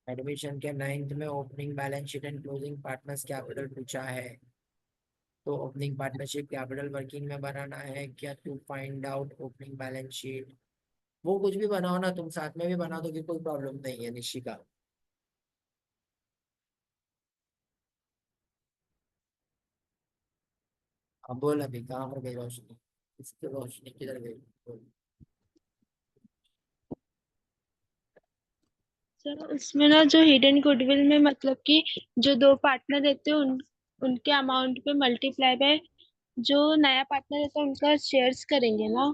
एडमिशन के 9th में opening balance sheet and closing partners capital पूछा है, तो ओपनिंग पार्टनरशिप कैपिटल वर्किंग में बनाना है क्या, to find out opening balance sheet. वो कुछ भी बनाओ ना, तुम साथ में भी बना दो कि कोई प्रॉब्लम नहीं है निशिका। अब बोल, अभी कहाँ पर गई रोशनी, इसकी रोशनी किधर गई, बोल। सर उसमें ना जो हिडन गुडविल में मतलब कि जो दो पार्टनर रहते हैं उनके अमाउंट पे मल्टीप्लाई बाय जो नया पार्टनर रहता है उनका शेयर्स करेंगे ना।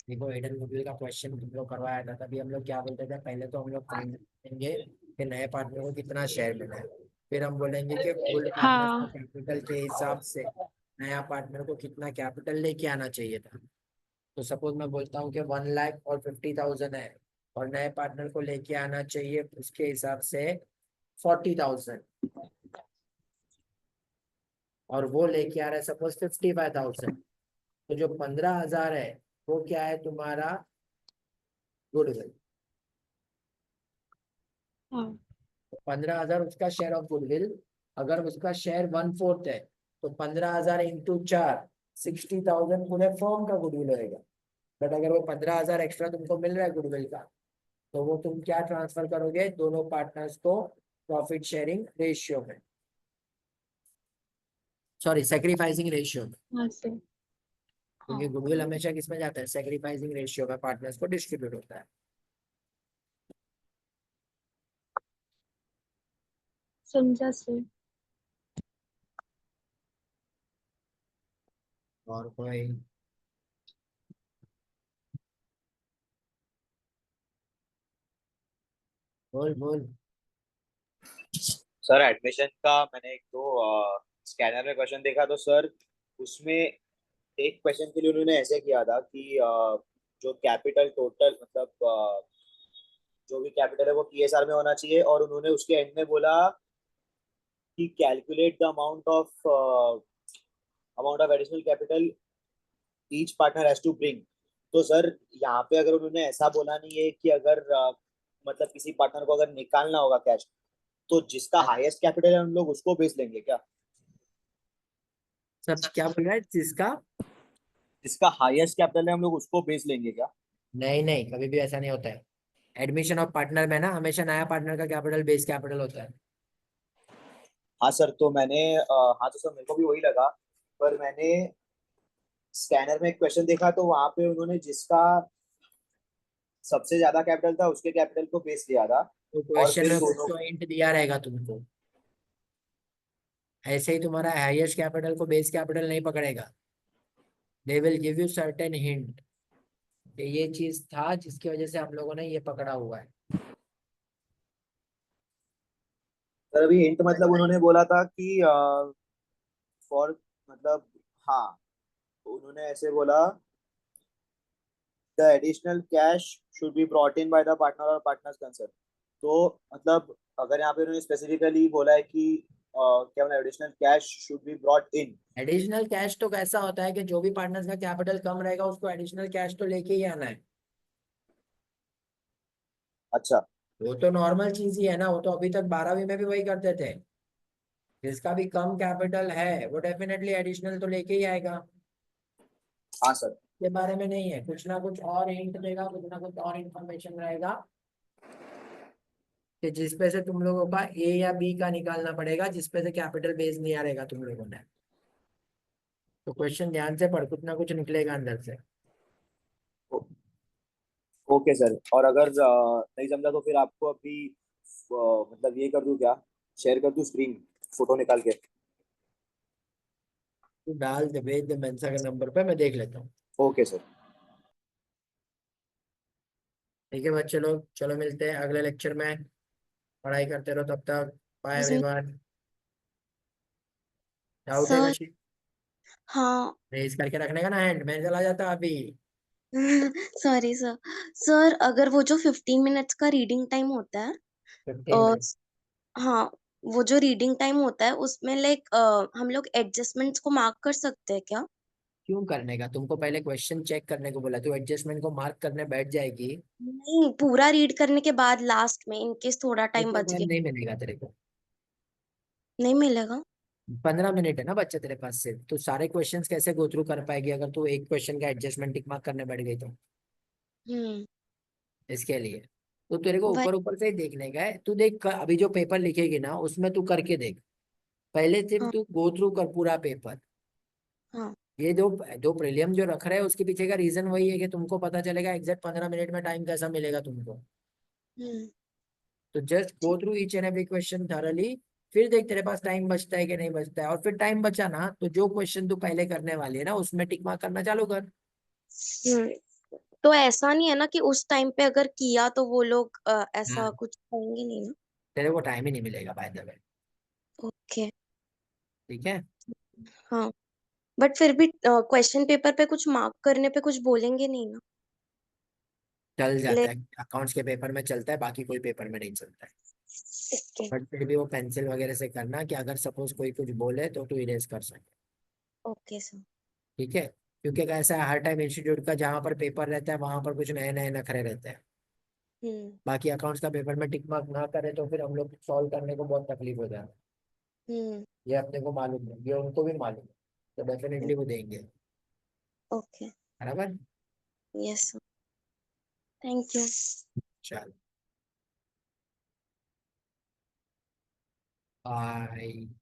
देखो हिडन गुडविल का क्वेश्चन हम लोग करवाया था, तभी हम लोग क्या बोलते थे, पहले तो हम लोग फाइंड करेंगे कि नए पार्टनर को कितना शेयर मिला है, फिर हम बोलेंगे कि ओल्ड पार्टनर का हाँ। कैपिटल के हिसाब से नया पार्टनर को कितना कैपिटल लेके आना चाहिए था। तो सपोज मैं बोलता हूँ कि 1,50,000 है, और नए पार्टनर को लेके आना चाहिए उसके हिसाब से 40,000, और वो लेके आ रहा है सपोज 55,000, तो जो 15,000 है वो क्या है तुम्हारा गुडविल। हाँ। 15,000 उसका शेयर ऑफ गुडविल, अगर उसका शेयर 1/4 है तो 15,000 इंटू 4, 60,000 पूरे फर्म का गुडविल होएगा। बट अगर वो 15,000 एक्स्ट्रा तुमको मिल रहा है गुडविल का, तो वो तुम क्या ट्रांसफर करोगे दोनों पार्टनर्स को, प्रॉफिट शेयरिंग रेशियो में, सॉरी सेक्रीफाइसिंग रेशियो में, हाँ सर। क्योंकि हाँ गुडविल हमेशा किसमें जाता है, सेक्रीफाइसिंग रेशियो में पार्टनर्स को डिस्ट्रीब्यूट होता है। समझा सर। और कोई, बोल बोल। सर एडमिशन का मैंने एक दो स्कैनर में क्वेश्चन देखा तो सर उसमें एक क्वेश्चन के लिए उन्होंने ऐसे किया था कि जो कैपिटल टोटल मतलब जो भी कैपिटल है वो पीएसआर में होना चाहिए, और उन्होंने उसके एंड में बोला कि calculate the amount of additional capital each partner has to bring. तो सर यहाँ पे अगर उन्होंने ऐसा बोला नहीं है कि अगर मतलब किसी पार्टनर को अगर निकालना होगा कैश, तो जिसका हाईएस्ट कैपिटल है हम लोग उसको बेच लेंगे क्या? सब क्या बोल रहा है जिसका, जिसका हाईएस्ट कैपिटल है हम लोग उसको बेच लेंगे क्या? नहीं नहीं, कभी भी ऐसा नहीं होता है। एडमिशन ऑफ पार्टनर में ना हमेशा नया पार्टनर का कैपिटल बेस कैपिटल होता है। हाँ सर, तो मैंने हाँ तो सर मेरे को भी वही लगा, पर मैंने स्कैनर में एक क्वेश्चन देखा तो वहां पे उन्होंने जिसका सबसे ज्यादा कैपिटल था उसके कैपिटल को बेच लिया था, तो और क्वेश्चन फिर में कुछ दोनों। तो हिंट दिया रहेगा तुमको, ऐसे ही तुम्हारा हाईएस्ट कैपिटल को बेस कैपिटल नहीं पकड़ेगा। They will give you certain hint कि ये चीज था जिसकी वजह से हम लोगों ने ये पकड़ा हुआ है। सर अभी हिंट मतलब उन्होंने बोला था कि फॉर मतलब, हाँ तो उन्होंने ऐसे बोला the additional cash should be brought in by the partner और पार्टनर्स कंसर्न। तो मतलब अगर यहाँ पे उन्होंने स्पेसिफिकली बोला है कि क्या मतलब additional cash should be brought in. Additional cash तो कैसा होता है कि जो भी पार्टनर्स का कैपिटल कम रहेगा उसको एडिशनल कैश तो लेके ही आना है। अच्छा। वो तो नॉर्मल चीज ही है ना, वो तो अभी तक 12वीं में भी वही करते थे। जिसका भी कम कैपिटल है वो डेफिनेटली एडिशनल तो लेके ही आएगा। हाँ सर। के बारे में नहीं है, कुछ ना कुछ और हिंट देगा, कुछ ना कुछ और इन्फॉर्मेशन रहेगा कि जिसपे से तुम लोगों का ए या बी का निकालना पड़ेगा, जिसपे से कैपिटल बेस नहीं आ रहेगा तुम लोगों ने। तो क्वेश्चन ध्यान से पढ़, कुछ ना कुछ निकलेगा अंदर से। ओके सर, और अगर नहीं समझा तो फिर आपको अभी मतलब ये कर दूं क्या, शेयर कर दूं स्क्रीन, फोटो निकाल के? तू डाल दे, भेज दे मेंसा के नंबर पे, मैं देख लेता हूँ। Okay sir. ठीक है बच्चे लोग, चलो मिलते हैं अगले लेक्चर में। पढ़ाई करते रहो तब तक। Bye sir. एवरीवन। डाउट है सर। कशी? हाँ। रेज करके रखने का ना हैंड, मैं चला जाता अभी। Sorry sir. सर अगर वो जो 15 मिनट्स का रीडिंग टाइम होता है, 15 मिनट हाँ, वो जो रीडिंग टाइम होता है उसमें लाइक हम लोग एडजस्टमेंट्स को मार्क कर सकते हैं क्या? क्यों करने का? तुमको पहले क्वेश्चन चेक करने को बोला, तो एडजस्टमेंट को मार्क करने बैठ जाएगी नहीं, पूरा रीड करने के बाद लास्ट में इनकेस थोड़ा तो टाइम बच टाइम गया। नहीं मिलेगा तेरे को। नहीं मिलेगा? 15 मिनट है ना बच्चा तेरे पास से, तो सारे क्वेश्चंस कैसे गो थ्रू कर पाएगी अगर तू एक क्वेश्चन का एडजस्टमेंट टिक मार्क करने बैठ गई तो। हम्म। इसके लिए तो तेरे को वही। ऊपर ऊपर से ही देखने का है। तू देख अभी जो पेपर लिखेगी ना उसमें तू करके देख, पहले से हाँ। तू गो थ्रू कर पूरा पेपर। हाँ। ये जो जो प्रीलियम जो रख रहे हैं उसके पीछे का रीजन वही है कि तुमको पता चलेगा एग्जैक्ट 15 मिनट में टाइम कैसा मिलेगा तुमको। हम्म। तो जस्ट गो ठीक। Through each and every question thoroughly, फिर देख तेरे पास टाइम बचता है कि नहीं बचता है, और फिर टाइम बचा ना तो जो क्वेश्चन तू पहले करने वाली है ना उसमें टिक मार्क करना चालू कर। हम्म। तो ऐसा नहीं है ना कि उस टाइम पे अगर किया तो वो लोग ऐसा हाँ, कुछ कहेंगे नहीं ना? तेरे को टाइम ही नहीं मिलेगा बाय द वे। ओके। ठीक है। हाँ, बट फिर भी क्वेश्चन पेपर पे कुछ मार्क करने पे कुछ बोलेंगे नहीं ना? चल जाता ले। है, अकाउंट्स के पेपर में चलता है, बाकी कोई पेपर में नहीं चलता है। ओके। बट फिर भी वो पेंसिल वगैरह से करना कि अगर सपोज कोई कुछ बोले तो तू इरेज कर सके। Okay sir. ठीक है। क्योंकि कैसा है, हर टाइम इंस्टीट्यूट का जहाँ पर पेपर रहता है वहां पर कुछ नए नए नखरे रहते हैं। हम्म। बाकी अकाउंट्स का पेपर में टिक मार्क ना करे तो फिर हम लोग सॉल्व करने को बहुत तकलीफ हो जाए। हम्म। ये अपने को मालूम है, ये उनको भी मालूम है, तो डेफिनेटली वो देंगे। ओके। बराबर। Yes sir. Thank you. चल बाय।